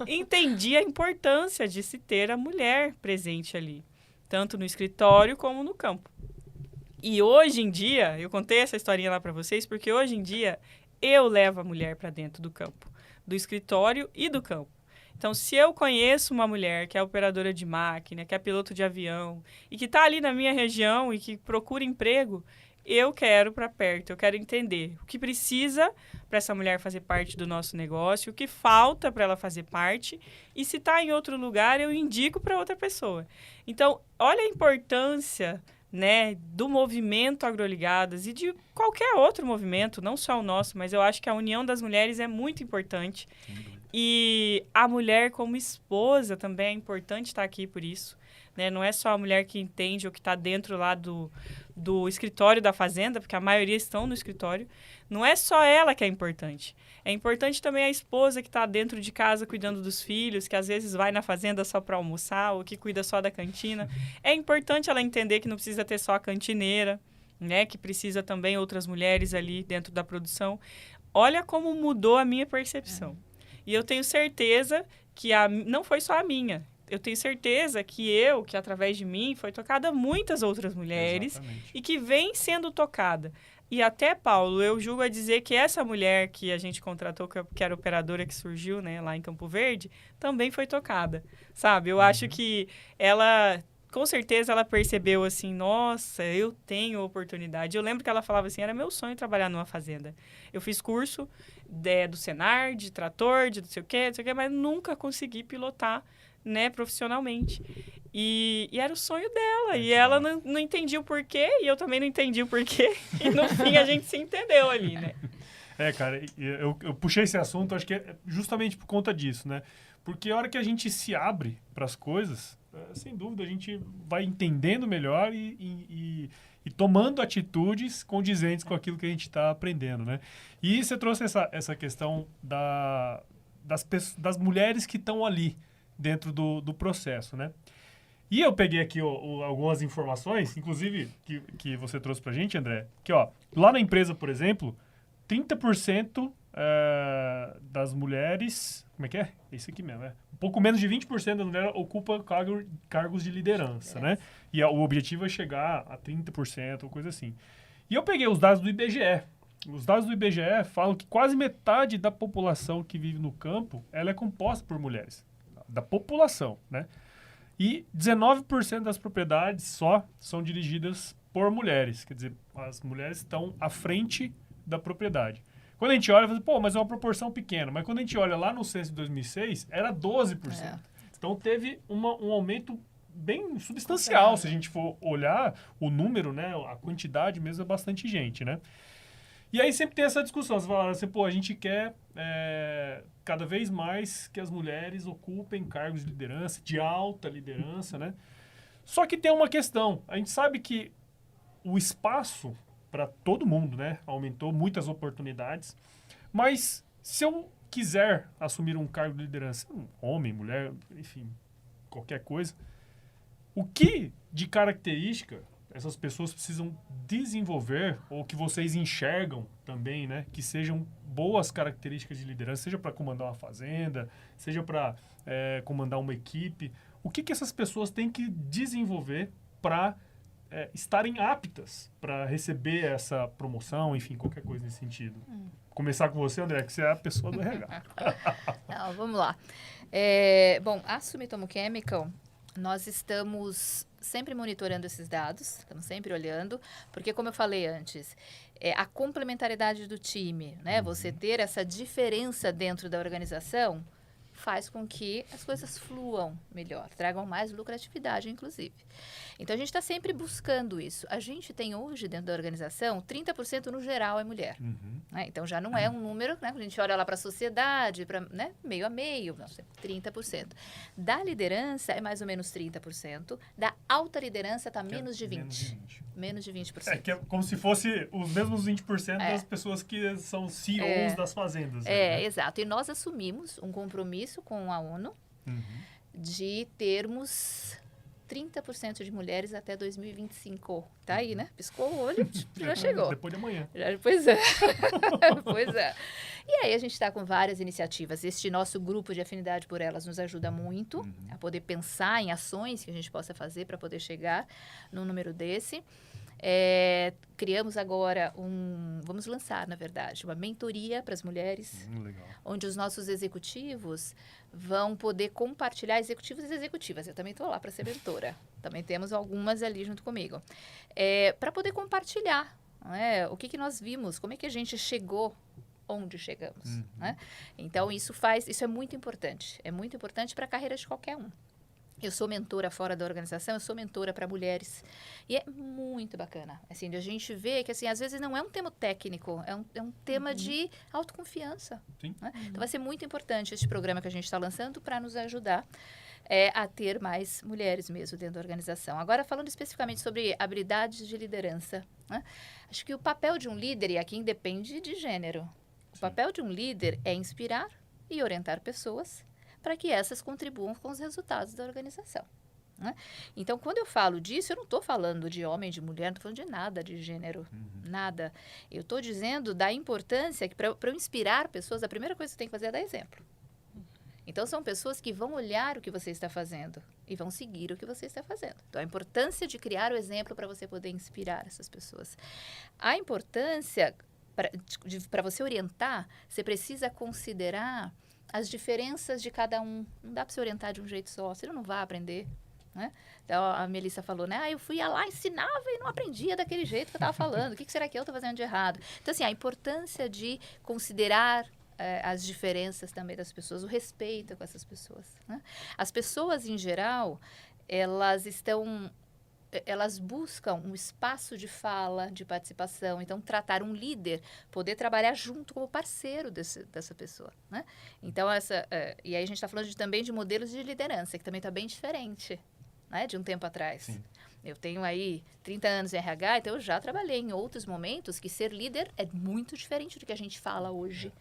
Entendi a importância de se ter a mulher presente ali, tanto no escritório como no campo. E hoje em dia, eu contei essa historinha lá para vocês, porque hoje em dia eu levo a mulher para dentro do campo, do escritório e do campo. Então, se eu conheço uma mulher que é operadora de máquina, que é piloto de avião e que está ali na minha região e que procura emprego, eu quero para perto, eu quero entender o que precisa para essa mulher fazer parte do nosso negócio, o que falta para ela fazer parte e se está em outro lugar, eu indico para outra pessoa. Então, olha a importância, né, do movimento Agroligadas e de qualquer outro movimento, não só o nosso, mas eu acho que a união das mulheres é muito importante. E a mulher como esposa também é importante estar aqui por isso, né? Não é só a mulher que entende ou que está dentro lá do escritório da fazenda, porque a maioria estão no escritório. Não é só ela que é importante. É importante também a esposa que está dentro de casa cuidando dos filhos, que às vezes vai na fazenda só para almoçar ou que cuida só da cantina. É importante ela entender que não precisa ter só a cantineira, né? Que precisa também outras mulheres ali dentro da produção. Olha como mudou a minha percepção. E eu tenho certeza que não foi só a minha. Eu tenho certeza que através de mim, foi tocada muitas outras mulheres. Exatamente. E que vem sendo tocada. E até, Paulo, eu julgo a dizer que essa mulher que a gente contratou, que era operadora que surgiu, né, lá em Campo Verde, também foi tocada, sabe? Eu acho que ela, com certeza, ela percebeu assim, nossa, eu tenho oportunidade. Eu lembro que ela falava assim, era meu sonho trabalhar numa fazenda. Eu fiz curso do Senar, de trator, de não sei o quê, mas nunca consegui pilotar, né, profissionalmente. E era o sonho dela. E ela não entendia o porquê, e eu também não entendi o porquê. E no fim a gente se entendeu ali, né? Cara, eu puxei esse assunto, acho que é justamente por conta disso, né? Porque a hora que a gente se abre para as coisas, sem dúvida, a gente vai entendendo melhor e tomando atitudes condizentes com aquilo que a gente está aprendendo, né? E você trouxe essa questão das mulheres que estão ali dentro do processo, né? E eu peguei aqui algumas informações, inclusive que você trouxe pra gente, André, que lá na empresa, por exemplo, 30% das mulheres... Como é que é? É isso aqui mesmo, Um pouco menos de 20% das mulheres ocupa cargos de liderança, né? E o objetivo é chegar a 30% ou coisa assim. E eu peguei os dados do IBGE. Os dados do IBGE falam que quase metade da população que vive no campo, ela é composta por mulheres. Da população, né? E 19% das propriedades só são dirigidas por mulheres. Quer dizer, as mulheres estão à frente da propriedade. Quando a gente olha, fala, mas é uma proporção pequena. Mas quando a gente olha lá no censo de 2006, era 12%. Então teve um aumento bem substancial. Se a gente for olhar o número, né, a quantidade mesmo, é bastante gente, né? E aí sempre tem essa discussão. Você fala assim, a gente quer cada vez mais que as mulheres ocupem cargos de liderança, de alta liderança, né? Só que tem uma questão. A gente sabe que o espaço para todo mundo, né, aumentou muitas oportunidades. Mas se eu quiser assumir um cargo de liderança, homem, mulher, enfim, qualquer coisa, o que de característica essas pessoas precisam desenvolver, ou que vocês enxergam também, né? Que sejam boas características de liderança, seja para comandar uma fazenda, seja para comandar uma equipe. O que essas pessoas têm que desenvolver para estarem aptas para receber essa promoção, enfim, qualquer coisa nesse sentido? Começar com você, André, que você é a pessoa do RH. Não, vamos lá. Bom, a Sumitomo Chemical, nós estamos sempre monitorando esses dados, estamos sempre olhando, porque como eu falei antes, a complementariedade do time, né? Você ter essa diferença dentro da organização faz com que as coisas fluam melhor, tragam mais lucratividade, inclusive. Então, a gente está sempre buscando isso. A gente tem hoje, dentro da organização, 30% no geral é mulher. Né? Então, já não é um número, né? Quando a gente olha lá para a sociedade, né? Meio a meio, não sei, 30%. Da liderança é mais ou menos 30%. Da alta liderança está menos de 20%. Menos de 20%. Que é como se fosse os mesmos 20% das pessoas que são CEOs das fazendas. Né? Exato. E nós assumimos um compromisso com a ONU de termos 30% de mulheres até 2025. Tá aí, né? Piscou o olho, já chegou. Depois de amanhã. Pois é. Pois é. E aí a gente está com várias iniciativas. Este nosso grupo de afinidade por elas nos ajuda muito a poder pensar em ações que a gente possa fazer para poder chegar num número desse. Criamos agora vamos lançar, na verdade, uma mentoria para as mulheres, Legal. onde os nossos executivos vão poder compartilhar, executivos e executivas, eu também estou lá para ser mentora, também temos algumas ali junto comigo, para poder compartilhar, o que nós vimos, como é que a gente chegou onde chegamos. Né? Então, isso é muito importante para a carreira de qualquer um. Eu sou mentora fora da organização, eu sou mentora para mulheres. E é muito bacana. Assim, a gente vê que, assim, às vezes não é um tema técnico, é um tema de autoconfiança. Sim. Né? Então, vai ser muito importante esse programa que a gente está lançando para nos ajudar a ter mais mulheres mesmo dentro da organização. Agora, falando especificamente sobre habilidades de liderança, né? Acho que o papel de um líder, e aqui independe de gênero, o papel de um líder é inspirar e orientar pessoas para que essas contribuam com os resultados da organização. Né? Então, quando eu falo disso, eu não estou falando de homem, de mulher, não estou falando de nada de gênero, nada. Eu estou dizendo da importância que para eu inspirar pessoas, a primeira coisa que você tem que fazer é dar exemplo. Então, são pessoas que vão olhar o que você está fazendo e vão seguir o que você está fazendo. Então, a importância de criar o exemplo para você poder inspirar essas pessoas. A importância, para você orientar, você precisa considerar as diferenças de cada um. Não dá para você orientar de um jeito só, você não vai aprender. Né? Então, a Melissa falou, né? Eu fui lá, ensinava e não aprendia daquele jeito que eu estava falando. O que será que eu estou fazendo de errado? Então, assim, a importância de considerar as diferenças também das pessoas, o respeito com essas pessoas. Né? As pessoas, em geral, elas buscam um espaço de fala, de participação. Então, tratar um líder, poder trabalhar junto como parceiro dessa pessoa. Né? Então, e aí a gente está falando também de modelos de liderança, que também está bem diferente, né, de um tempo atrás. Sim. Eu tenho aí 30 anos em RH, então eu já trabalhei em outros momentos que ser líder é muito diferente do que a gente fala hoje,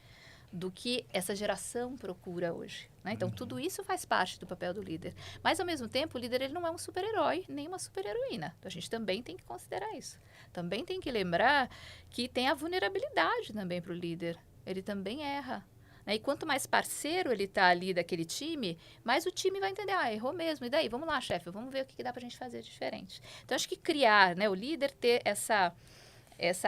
do que essa geração procura hoje. Né? Então, tudo isso faz parte do papel do líder. Mas, ao mesmo tempo, o líder ele não é um super-herói, nem uma super-heroína. Então, a gente também tem que considerar isso. Também tem que lembrar que tem a vulnerabilidade também para o líder. Ele também erra. Né? E quanto mais parceiro ele está ali daquele time, mais o time vai entender, errou mesmo. E daí, vamos lá, chefe, vamos ver o que dá para a gente fazer diferente. Então, acho que criar, né, o líder ter essa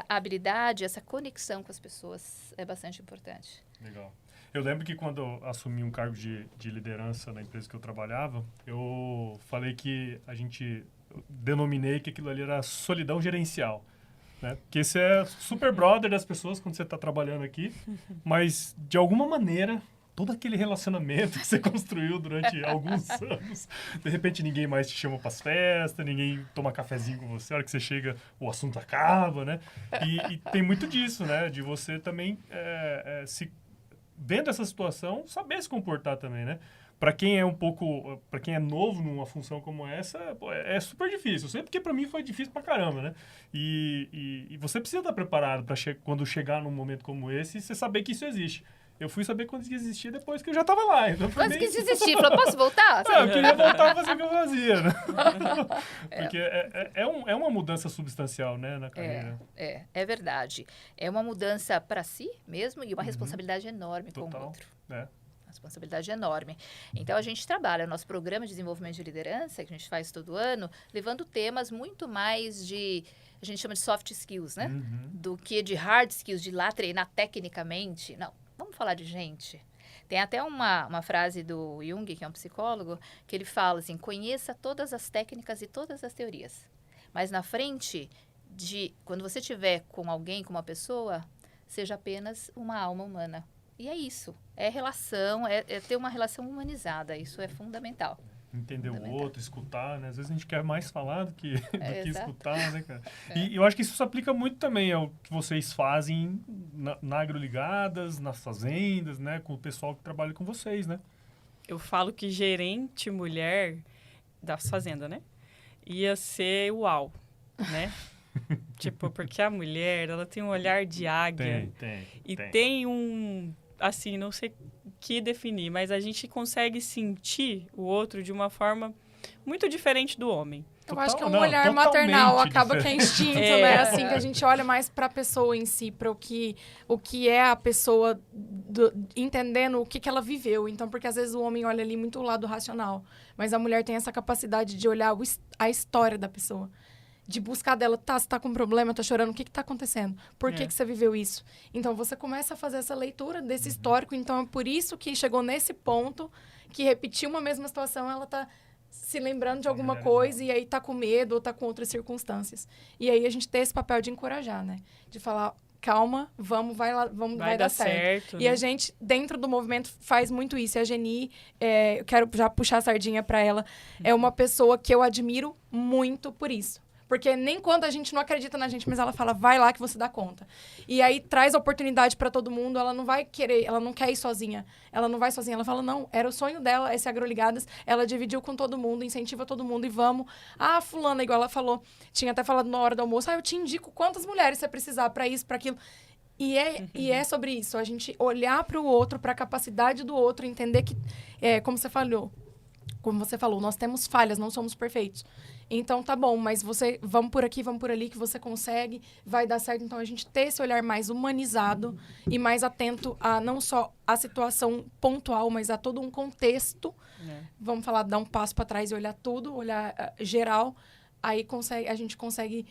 habilidade, essa conexão com as pessoas é bastante importante. Legal. Eu lembro que quando eu assumi um cargo de liderança na empresa que eu trabalhava, eu falei que eu denominei que aquilo ali era solidão gerencial. Né? Porque você é super brother das pessoas quando você está trabalhando aqui, mas de alguma maneira, todo aquele relacionamento que você construiu durante alguns anos, de repente ninguém mais te chama para as festas, ninguém toma cafezinho com você, a hora que você chega o assunto acaba, né? E tem muito disso, né? De você também se vendo essa situação, saber se comportar também, né? Para quem é novo numa função como essa, é super difícil. Eu sei porque para mim foi difícil pra caramba, né? E você precisa estar preparado para quando chegar num momento como esse, você saber que isso existe. Eu fui saber quando isso existia depois que eu já estava lá. Então quando que isso existia? Falou, posso voltar? Eu queria voltar a fazer o que eu fazia, né? Porque é uma mudança substancial, né, na carreira. É verdade. É uma mudança para si mesmo e uma responsabilidade enorme com o outro. Responsabilidade enorme. Então, a gente trabalha no nosso programa de desenvolvimento de liderança, que a gente faz todo ano, levando temas muito mais a gente chama de soft skills, né? Do que de hard skills, de ir lá treinar tecnicamente. Não, vamos falar de gente. Tem até uma frase do Jung, que é um psicólogo, que ele fala assim, conheça todas as técnicas e todas as teorias. Mas na frente quando você estiver com alguém, com uma pessoa, seja apenas uma alma humana. E é isso. É relação, é ter uma relação humanizada. Isso é fundamental. Entender o outro, escutar, né? Às vezes a gente quer mais falar do que escutar, né, cara? E eu acho que isso se aplica muito também ao que vocês fazem na Agroligadas, nas fazendas, né? Com o pessoal que trabalha com vocês, né? Eu falo que gerente mulher da fazenda, né? Ia ser uau, né? Tipo, porque a mulher, ela tem um olhar de águia. Tem um... Assim, não sei o que definir, mas a gente consegue sentir o outro de uma forma muito diferente do homem. Eu acho que é um olhar maternal, acaba que é instinto, né? Assim, que a gente olha mais para a pessoa em si, para o que é a pessoa, entendendo o que ela viveu. Então, porque às vezes o homem olha ali muito o lado racional, mas a mulher tem essa capacidade de olhar a história da pessoa. De buscar dela, você tá com problema, tá chorando, o que tá acontecendo? Por que você viveu isso? Então, você começa a fazer essa leitura desse histórico, então é por isso que chegou nesse ponto, que repetiu uma mesma situação, ela tá se lembrando de alguma coisa e aí tá com medo ou tá com outras circunstâncias. E aí a gente tem esse papel de encorajar, né? De falar, calma, vai dar certo. Né? E a gente, dentro do movimento, faz muito isso. E a Geni, eu quero já puxar a sardinha para ela, é uma pessoa que eu admiro muito por isso. Porque nem quando a gente não acredita na gente, mas ela fala, vai lá que você dá conta. E aí traz oportunidade para todo mundo, ela não vai querer, ela não quer ir sozinha. Ela não vai sozinha, ela fala, não, era o sonho dela, esse Agroligadas, ela dividiu com todo mundo, incentiva todo mundo e vamos. Ah, fulana, igual ela falou, tinha até falado na hora do almoço, eu te indico quantas mulheres você precisar para isso, para aquilo. E é sobre isso, a gente olhar para o outro, para a capacidade do outro, entender que, como você falou, como você falou, nós temos falhas, não somos perfeitos. Então, tá bom, mas vamos por aqui, vamos por ali, que você consegue, vai dar certo. Então, a gente ter esse olhar mais humanizado e mais atento a não só a situação pontual, mas a todo um contexto. Vamos falar, dar um passo para trás e olhar tudo, olhar geral. Aí a gente consegue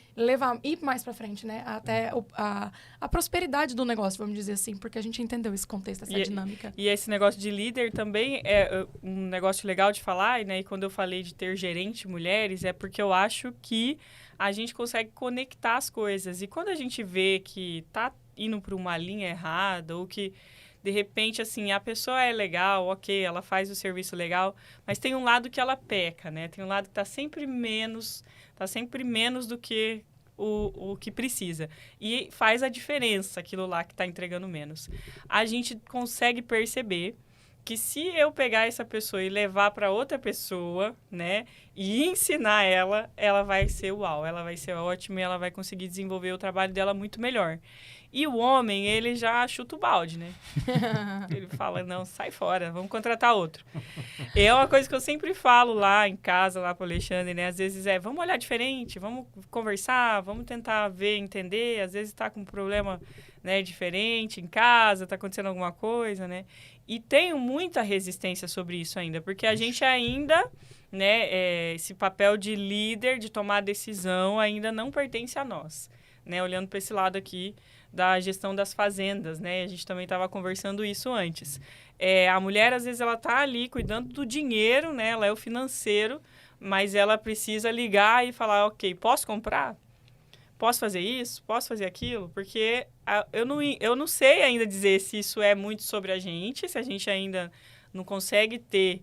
ir mais para frente, né? Até a prosperidade do negócio, vamos dizer assim, porque a gente entendeu esse contexto, essa dinâmica. E esse negócio de líder também é um negócio legal de falar, né? E quando eu falei de ter gerente mulheres, é porque eu acho que a gente consegue conectar as coisas. E quando a gente vê que tá indo para uma linha errada, ou que de repente, assim, a pessoa é legal, ok, ela faz o serviço legal, mas tem um lado que ela peca, né? Tem um lado que tá sempre menos do que o que precisa. E faz a diferença aquilo lá que tá entregando menos. A gente consegue perceber que se eu pegar essa pessoa e levar para outra pessoa, né, e ensinar ela vai ser uau, ela vai ser ótima e ela vai conseguir desenvolver o trabalho dela muito melhor. E o homem, ele já chuta o balde, né? Ele fala, não, sai fora, vamos contratar outro. E é uma coisa que eu sempre falo lá em casa, lá pro Alexandre, né? Às vezes vamos olhar diferente, vamos conversar, vamos tentar ver, entender. Às vezes tá com um problema, né, diferente em casa, tá acontecendo alguma coisa, né? E tenho muita resistência sobre isso ainda, porque a gente ainda, né, esse papel de líder, de tomar decisão, ainda não pertence a nós, né? Olhando para esse lado aqui da gestão das fazendas, né? A gente também estava conversando isso antes. A mulher, às vezes, ela tá ali cuidando do dinheiro, né? Ela é o financeiro, mas ela precisa ligar e falar, ok, posso comprar? Posso fazer isso? Posso fazer aquilo? Porque eu não sei ainda dizer se isso é muito sobre a gente, se a gente ainda não consegue ter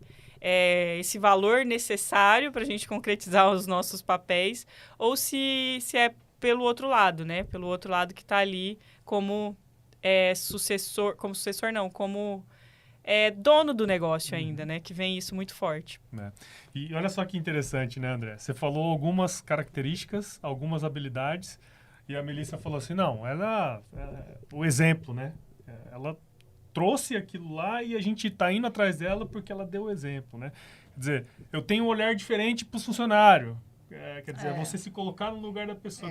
esse valor necessário para a gente concretizar os nossos papéis, ou se é pelo outro lado, né? Pelo outro lado que está ali como como dono do negócio ainda, né? Que vem isso muito forte. E olha só que interessante, né, André? Você falou algumas características, algumas habilidades, e a Melissa falou assim, não, ela o exemplo, né? Ela trouxe aquilo lá e a gente está indo atrás dela porque ela deu o exemplo, né? Quer dizer, eu tenho um olhar diferente para o funcionário. Quer dizer, você se colocar no lugar da pessoa.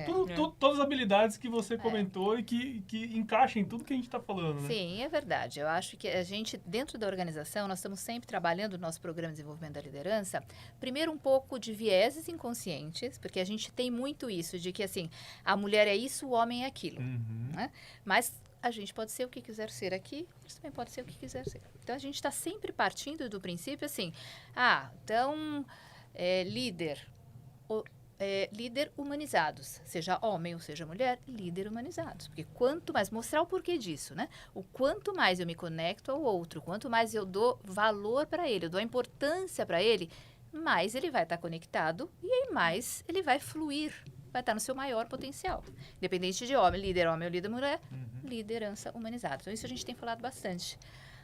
Todas as habilidades que você comentou e que encaixam em tudo que a gente está falando, né? Sim, é verdade. Eu acho que a gente, dentro da organização, nós estamos sempre trabalhando no nosso programa de desenvolvimento da liderança, primeiro um pouco de vieses inconscientes, porque a gente tem muito isso, de que, assim, a mulher é isso, o homem é aquilo. Né? Mas a gente pode ser o que quiser ser aqui, mas também pode ser o que quiser ser. Então, a gente está sempre partindo do princípio, assim, líder humanizados, seja homem ou seja mulher, líder humanizados. Porque quanto mais, mostrar o porquê disso, né? O quanto mais eu me conecto ao outro, quanto mais eu dou valor para ele, eu dou importância para ele, mais ele vai estar conectado e aí mais ele vai fluir, vai estar no seu maior potencial. Independente de homem ou líder mulher, liderança humanizada. Então isso a gente tem falado bastante,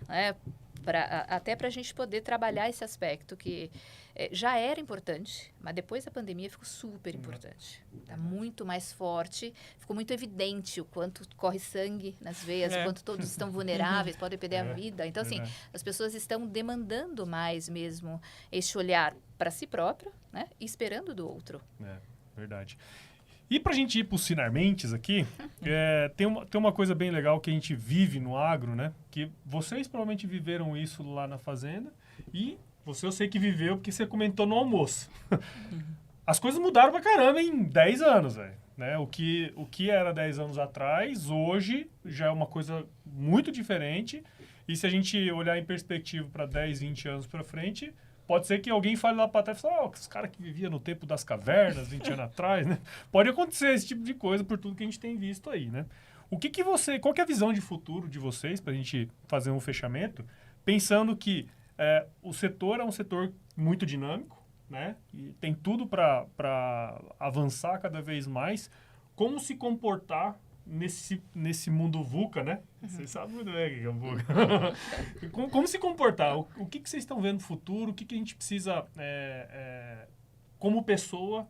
né? Até para a gente poder trabalhar esse aspecto que já era importante, mas depois da pandemia ficou super importante. Está muito mais forte, ficou muito evidente o quanto corre sangue nas veias, o quanto todos estão vulneráveis, podem perder a vida. Então, assim, as pessoas estão demandando mais mesmo esse olhar para si próprio, né? E esperando do outro. Verdade. E para a gente ir para os Sinarmentes aqui, tem uma coisa bem legal que a gente vive no agro, né? Que vocês provavelmente viveram isso lá na fazenda e eu sei que viveu porque você comentou no almoço. As coisas mudaram pra caramba em 10 anos, velho. Né? O que era 10 anos atrás, hoje já é uma coisa muito diferente. E se a gente olhar em perspectiva para 10, 20 anos para frente, pode ser que alguém fale lá para trás e fale, os caras que viviam no tempo das cavernas, 20 anos atrás, né? Pode acontecer esse tipo de coisa por tudo que a gente tem visto aí, né? Qual que é a visão de futuro de vocês, para a gente fazer um fechamento, pensando que o setor é um setor muito dinâmico, né? E tem tudo para avançar cada vez mais. Como se comportar nesse mundo VUCA, né? Vocês sabem muito bem o que é VUCA. Como se comportar? O que vocês estão vendo no futuro? O que a gente precisa, como pessoa,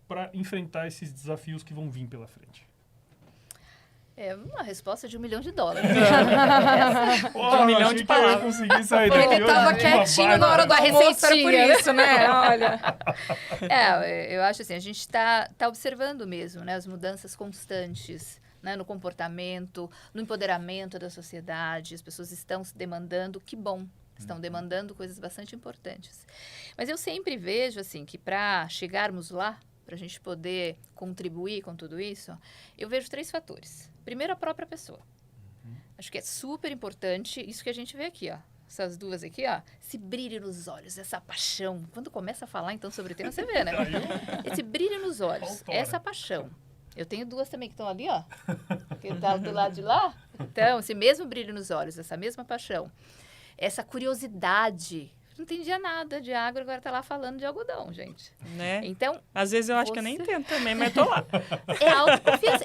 para enfrentar esses desafios que vão vir pela frente? É uma resposta de $1 milhão. Pô, um milhão achei de que eu ia palavras. conseguir sair daqui Ele hoje tava com uma quietinho na hora do bárbara. almoço, era por receitinha, isso, né? Olha. Eu acho assim, a gente está observando mesmo, né, as mudanças constantes, né, no comportamento, no empoderamento da sociedade. As pessoas estão se demandando, que bom, estão demandando coisas bastante importantes. Mas eu sempre vejo assim que para chegarmos lá, para a gente poder contribuir com tudo isso, eu vejo 3 fatores. Primeiro, a própria pessoa. Acho que é super importante isso que a gente vê aqui, ó. Essas duas aqui, ó. Esse brilho nos olhos, essa paixão. Quando começa a falar, então, sobre o tema, você vê, né? Esse brilho nos olhos, Autora. essa paixão. Eu tenho 2 também que estão ali, ó. Que tá do lado de lá. Então, esse mesmo brilho nos olhos, essa mesma paixão. Essa curiosidade. Não entendia nada de agro, agora tá lá falando de algodão, gente. Né? Então, Às vezes eu acho que eu nem entendo também, mas tô lá. é autoconfiança.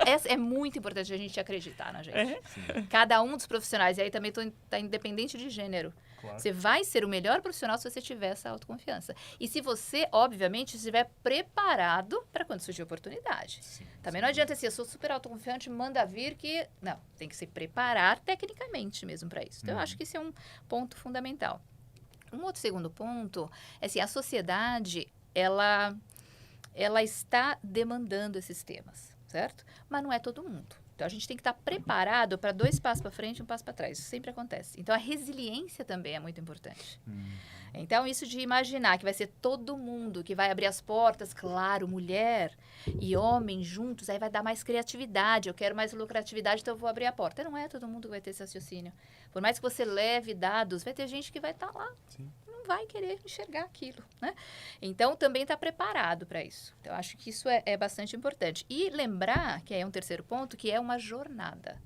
Essa é muito importante a gente acreditar na gente. É. Cada um dos profissionais, e aí também tá independente de gênero. Claro. Você vai ser o melhor profissional se você tiver essa autoconfiança. E se você, obviamente, estiver preparado para quando surgir a oportunidade. Sim, Também não adianta assim, eu sou super autoconfiante, manda vir que... Não, tem que se preparar tecnicamente mesmo para isso. Então, eu acho que esse é um ponto fundamental. Um outro segundo ponto é assim, a sociedade, ela está demandando esses temas, certo? Mas não é todo mundo. Então, a gente tem que estar preparado para 2 passos para frente e 1 passo para trás. Isso sempre acontece. Então, a resiliência também é muito importante. Então, isso de imaginar que vai ser todo mundo que vai abrir as portas, claro, mulher e homem juntos, aí vai dar mais criatividade, eu quero mais lucratividade, então eu vou abrir a porta. Não é todo mundo que vai ter esse raciocínio. Por mais que você leve dados, vai ter gente que vai estar lá. Sim. Não vai querer enxergar aquilo, né? Então, também está preparado para isso. Então, acho que isso é bastante importante. E lembrar, que é um terceiro ponto, que é uma jornada.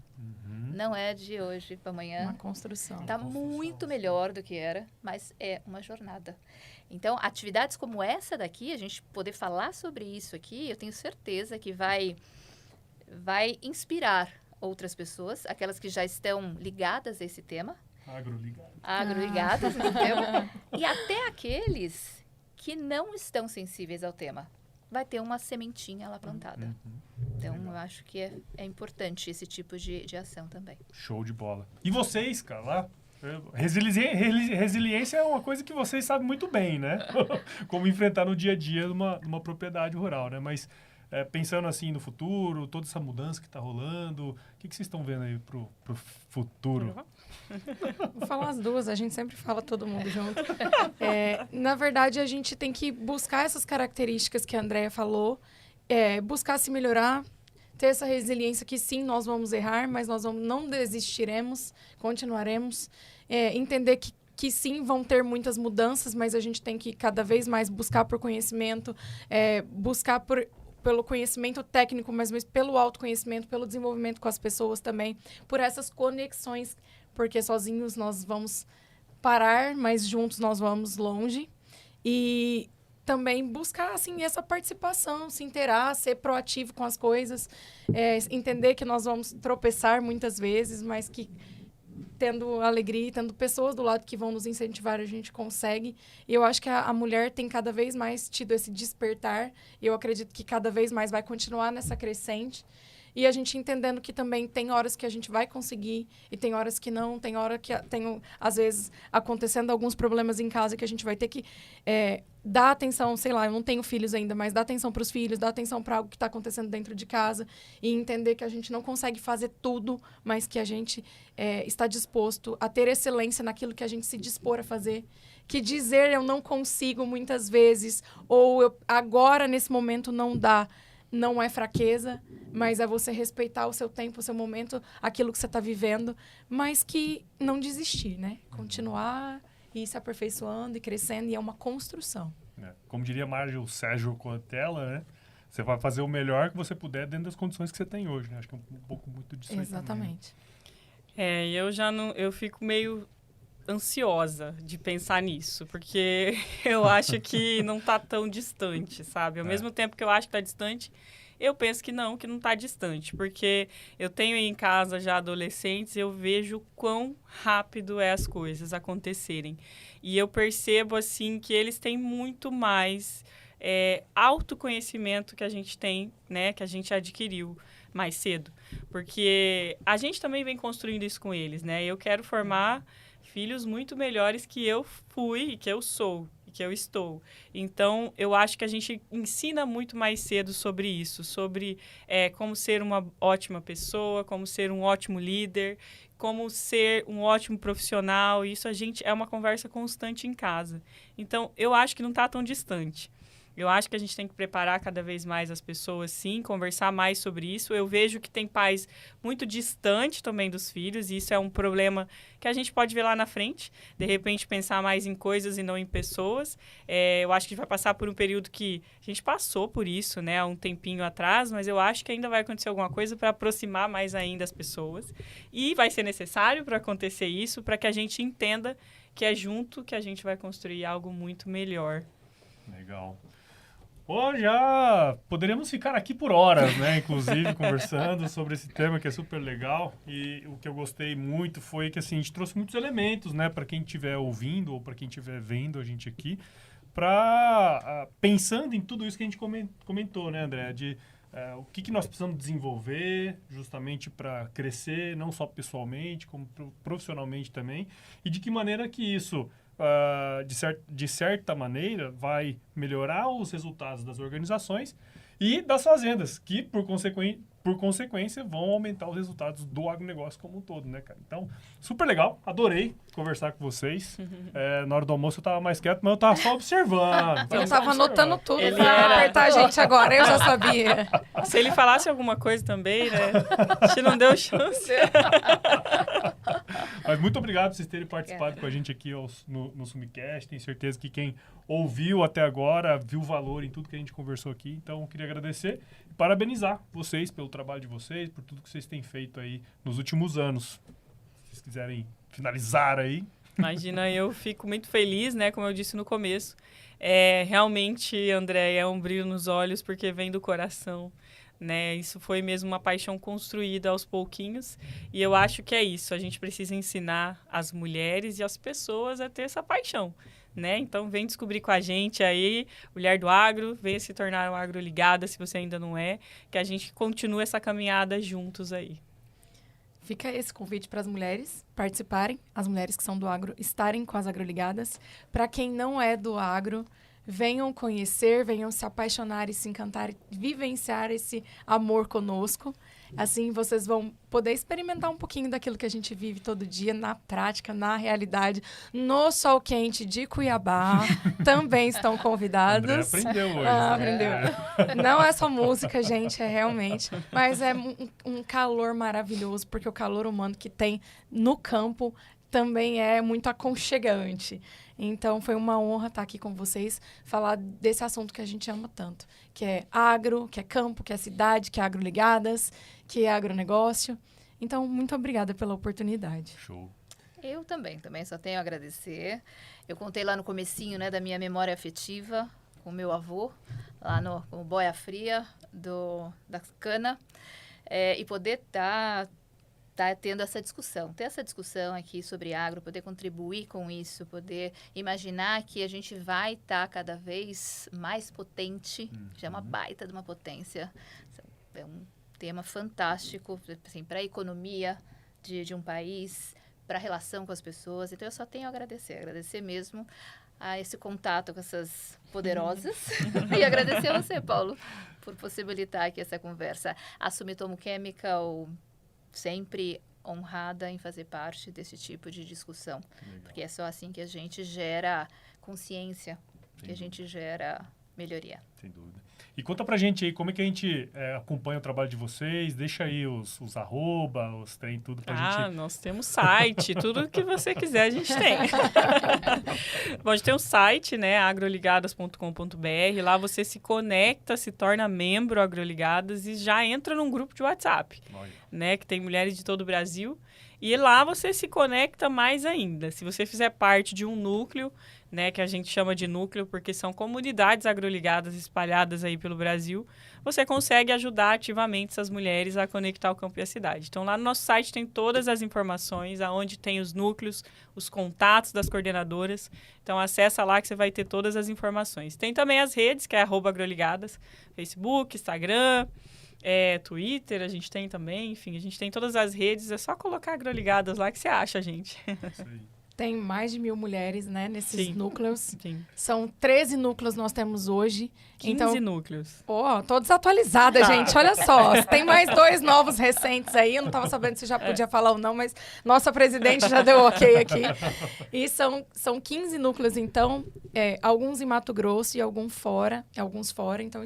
Não é de hoje para amanhã. Uma construção. Está muito melhor do que era, mas é uma jornada. Então, atividades como essa daqui, a gente poder falar sobre isso aqui, eu tenho certeza que vai inspirar outras pessoas, aquelas que já estão ligadas a esse tema, agroligadas no tema, e até aqueles que não estão sensíveis ao tema. Vai ter uma sementinha lá plantada. Então, eu acho que é importante esse tipo de ação também. Show de bola. E vocês, cara, lá? Resiliência é uma coisa que vocês sabem muito bem, né? Como enfrentar no dia a dia numa propriedade rural, né? Mas pensando assim no futuro, toda essa mudança que está rolando, o que vocês estão vendo aí pro futuro? Vou falar as duas, a gente sempre fala todo mundo junto. Na verdade, a gente tem que buscar essas características que a Andrea falou, buscar se melhorar, ter essa resiliência que sim, nós vamos errar, mas nós não desistiremos, continuaremos. Entender que sim, vão ter muitas mudanças, mas a gente tem que cada vez mais buscar por conhecimento, buscar pelo conhecimento técnico, mas pelo autoconhecimento, pelo desenvolvimento com as pessoas também, por essas conexões, porque sozinhos nós vamos parar, mas juntos nós vamos longe. E também buscar, assim, essa participação, se inteirar, ser proativo com as coisas, entender que nós vamos tropeçar muitas vezes, mas que tendo alegria, tendo pessoas do lado que vão nos incentivar, a gente consegue. E eu acho que a mulher tem cada vez mais tido esse despertar. E eu acredito que cada vez mais vai continuar nessa crescente. E a gente entendendo que também tem horas que a gente vai conseguir e tem horas que não. Tem hora que tem, às vezes, acontecendo alguns problemas em casa que a gente vai ter que dar atenção, sei lá, eu não tenho filhos ainda, mas dar atenção para os filhos, dar atenção para algo que está acontecendo dentro de casa e entender que a gente não consegue fazer tudo, mas que a gente está disposto a ter excelência naquilo que a gente se dispor a fazer. Que dizer eu não consigo muitas vezes ou agora, nesse momento, não dá. Não é fraqueza, mas é você respeitar o seu tempo, o seu momento, aquilo que você está vivendo, mas que não desistir, né? Continuar e ir se aperfeiçoando e crescendo, e é uma construção. Como diria Márcio Sérgio Cortella, né? Você vai fazer o melhor que você puder dentro das condições que você tem hoje, né? Acho que é um pouco muito disso. Exatamente. Eu fico meio ansiosa de pensar nisso, porque eu acho que não tá tão distante, sabe? Ao mesmo tempo que eu acho que tá distante, eu penso que não tá distante, porque eu tenho em casa já adolescentes, eu vejo quão rápido é as coisas acontecerem. E eu percebo, assim, que eles têm muito mais autoconhecimento que a gente tem, né? Que a gente adquiriu. mais cedo. Porque a gente também vem construindo isso com eles, né? Eu quero formar filhos muito melhores que eu fui e que eu sou. Que eu estou. Então, eu acho que a gente ensina muito mais cedo sobre isso, sobre como ser uma ótima pessoa, como ser um ótimo líder, como ser um ótimo profissional. Isso é uma conversa constante em casa. Então, eu acho que não está tão distante. Eu acho que a gente tem que preparar cada vez mais as pessoas, sim, conversar mais sobre isso. Eu vejo que tem pais muito distantes também dos filhos, e isso é um problema que a gente pode ver lá na frente. De repente, pensar mais em coisas e não em pessoas. Eu acho que a gente vai passar por um período que a gente passou por isso, né, há um tempinho atrás, mas eu acho que ainda vai acontecer alguma coisa para aproximar mais ainda as pessoas. E vai ser necessário para acontecer isso, para que a gente entenda que é junto que a gente vai construir algo muito melhor. Legal. Já poderíamos ficar aqui por horas, né? Inclusive, conversando sobre esse tema que é super legal. E o que eu gostei muito foi que, assim, a gente trouxe muitos elementos, né? Para quem estiver ouvindo ou para quem estiver vendo a gente aqui, pensando em tudo isso que a gente comentou, né, André? O que nós precisamos desenvolver justamente para crescer, não só pessoalmente, como profissionalmente também. E de que maneira que isso... de certa maneira, vai melhorar os resultados das organizações e das fazendas, que, por consequência, vão aumentar os resultados do agronegócio como um todo, né, cara? Então, super legal, adorei conversar com vocês. Na hora do almoço eu tava mais quieto, mas eu tava só observando. Eu tava anotando tudo Ele pra era- apertar a gente agora, eu já sabia. Se ele falasse alguma coisa também, né? A gente não deu chance. Mas muito obrigado por vocês terem participado com a gente aqui no Sumicast. Tenho certeza que quem ouviu até agora viu valor em tudo que a gente conversou aqui. Então, eu queria agradecer e parabenizar vocês pelo trabalho de vocês, por tudo que vocês têm feito aí nos últimos anos. Se vocês quiserem finalizar aí. Imagina, eu fico muito feliz, né? Como eu disse no começo. Realmente, André, é um brilho nos olhos porque vem do coração. Né? Isso foi mesmo uma paixão construída aos pouquinhos e eu acho que é isso, a gente precisa ensinar as mulheres e as pessoas a ter essa paixão, né? Então vem descobrir com a gente aí, Mulher do Agro, venha se tornar uma agroligada se você ainda não é, que a gente continue essa caminhada juntos aí. Fica esse convite para as mulheres participarem, as mulheres que são do agro estarem com as agroligadas. Para quem não é do agro, venham conhecer, venham se apaixonar e se encantar, vivenciar esse amor conosco. Assim, vocês vão poder experimentar um pouquinho daquilo que a gente vive todo dia, na prática, na realidade, no sol quente de Cuiabá. Também estão convidados. André aprendeu hoje. Aprendeu. Não é só música, gente, é realmente. Mas é um calor maravilhoso, porque o calor humano que tem no campo também é muito aconchegante. Então, foi uma honra estar aqui com vocês, falar desse assunto que a gente ama tanto, que é agro, que é campo, que é cidade, que é agroligadas, que é agronegócio. Então, muito obrigada pela oportunidade. Show. Eu também só tenho a agradecer. Eu contei lá no comecinho, né, da minha memória afetiva com meu avô, lá no Boia Fria da cana, e poder tá tendo essa discussão, ter essa discussão aqui sobre agro, poder contribuir com isso, poder imaginar que a gente vai estar cada vez mais potente, já é uma baita de uma potência, é um tema fantástico, assim, para a economia de um país, para a relação com as pessoas, então eu só tenho a agradecer mesmo a esse contato com essas poderosas e agradecer a você, Paulo, por possibilitar aqui essa conversa. A Sumitomo Chemical sempre honrada em fazer parte desse tipo de discussão. Legal. Porque é só assim que a gente gera consciência, que a gente gera melhoria. Sem dúvida. E conta pra gente aí, como é que a gente acompanha o trabalho de vocês? Deixa aí os arroba, os trem, tudo pra gente... Nós temos site, tudo que você quiser a gente tem. Bom, a gente tem um site, né, agroligadas.com.br, lá você se conecta, se torna membro Agroligadas e já entra num grupo de WhatsApp, né, que tem mulheres de todo o Brasil. E lá você se conecta mais ainda. Se você fizer parte de um núcleo, né, que a gente chama de núcleo, porque são comunidades agroligadas espalhadas aí pelo Brasil, você consegue ajudar ativamente essas mulheres a conectar o campo e a cidade. Então, lá no nosso site tem todas as informações, aonde tem os núcleos, os contatos das coordenadoras. Então, acessa lá que você vai ter todas as informações. Tem também as redes, que é @agroligadas, Facebook, Instagram, Twitter, a gente tem também, enfim, a gente tem todas as redes, é só colocar Agroligadas lá que você acha, gente. Isso aí. Tem mais de 1000 mulheres, né, nesses Sim. núcleos. Sim. São 13 núcleos nós temos hoje. 15 Então, núcleos. tô desatualizada, gente. Olha só. Tem mais 2 novos recentes aí. Eu não estava sabendo se já podia falar ou não, mas nossa presidente já deu ok aqui. E são 15 núcleos, então, alguns em Mato Grosso e alguns fora. Então,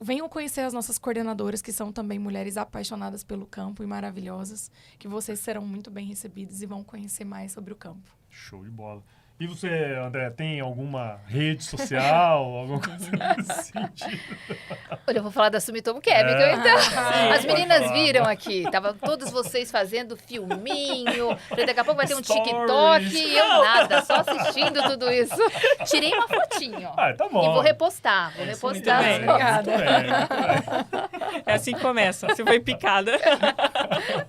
venham conhecer as nossas coordenadoras, que são também mulheres apaixonadas pelo campo e maravilhosas, que vocês serão muito bem recebidos e vão conhecer mais sobre o campo. Show de bola. E você, André, tem alguma rede social, alguma coisa nesse sentido? Olha, eu vou falar da Sumitomo Chemical, então. Sim, As meninas pode falar. viram aqui, estavam todos vocês fazendo filminho, daqui a pouco vai ter um Stories. TikTok e eu nada, só assistindo tudo isso. Tirei uma fotinho. Tá bom. E vou repostar, muito bem. Obrigada. É assim que começa. Você foi picada.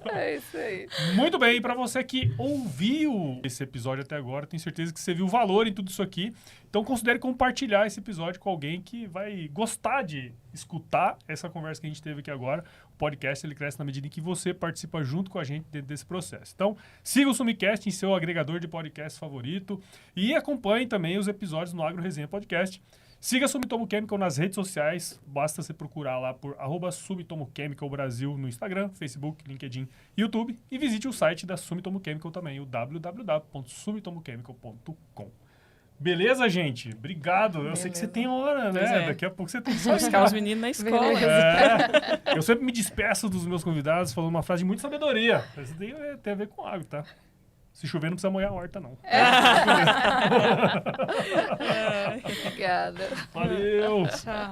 É isso aí. Muito bem, e para você que ouviu esse episódio até agora, tenho certeza que você viu valor em tudo isso aqui. Então considere compartilhar esse episódio com alguém que vai gostar de escutar essa conversa que a gente teve aqui agora. O podcast ele cresce na medida em que você participa junto com a gente dentro desse processo. Então siga o Sumicast em seu agregador de podcast favorito e acompanhe também os episódios no Agro Resenha Podcast. Siga a Sumitomo Chemical nas redes sociais, basta você procurar lá por @Sumitomo Chemical Brasil no Instagram, Facebook, LinkedIn, YouTube e visite o site da Sumitomo Chemical também, o www.sumitomochemical.com. Beleza, gente? Obrigado. Eu sei que você tem hora, Pois né? é. Daqui a pouco você tem que Vou buscar os meninos na escola. Eu sempre me despeço dos meus convidados falando uma frase de muita sabedoria. Isso tem a ver com água, tá? Se chover, não precisa molhar a horta, não. Obrigada. Valeu! Tchau.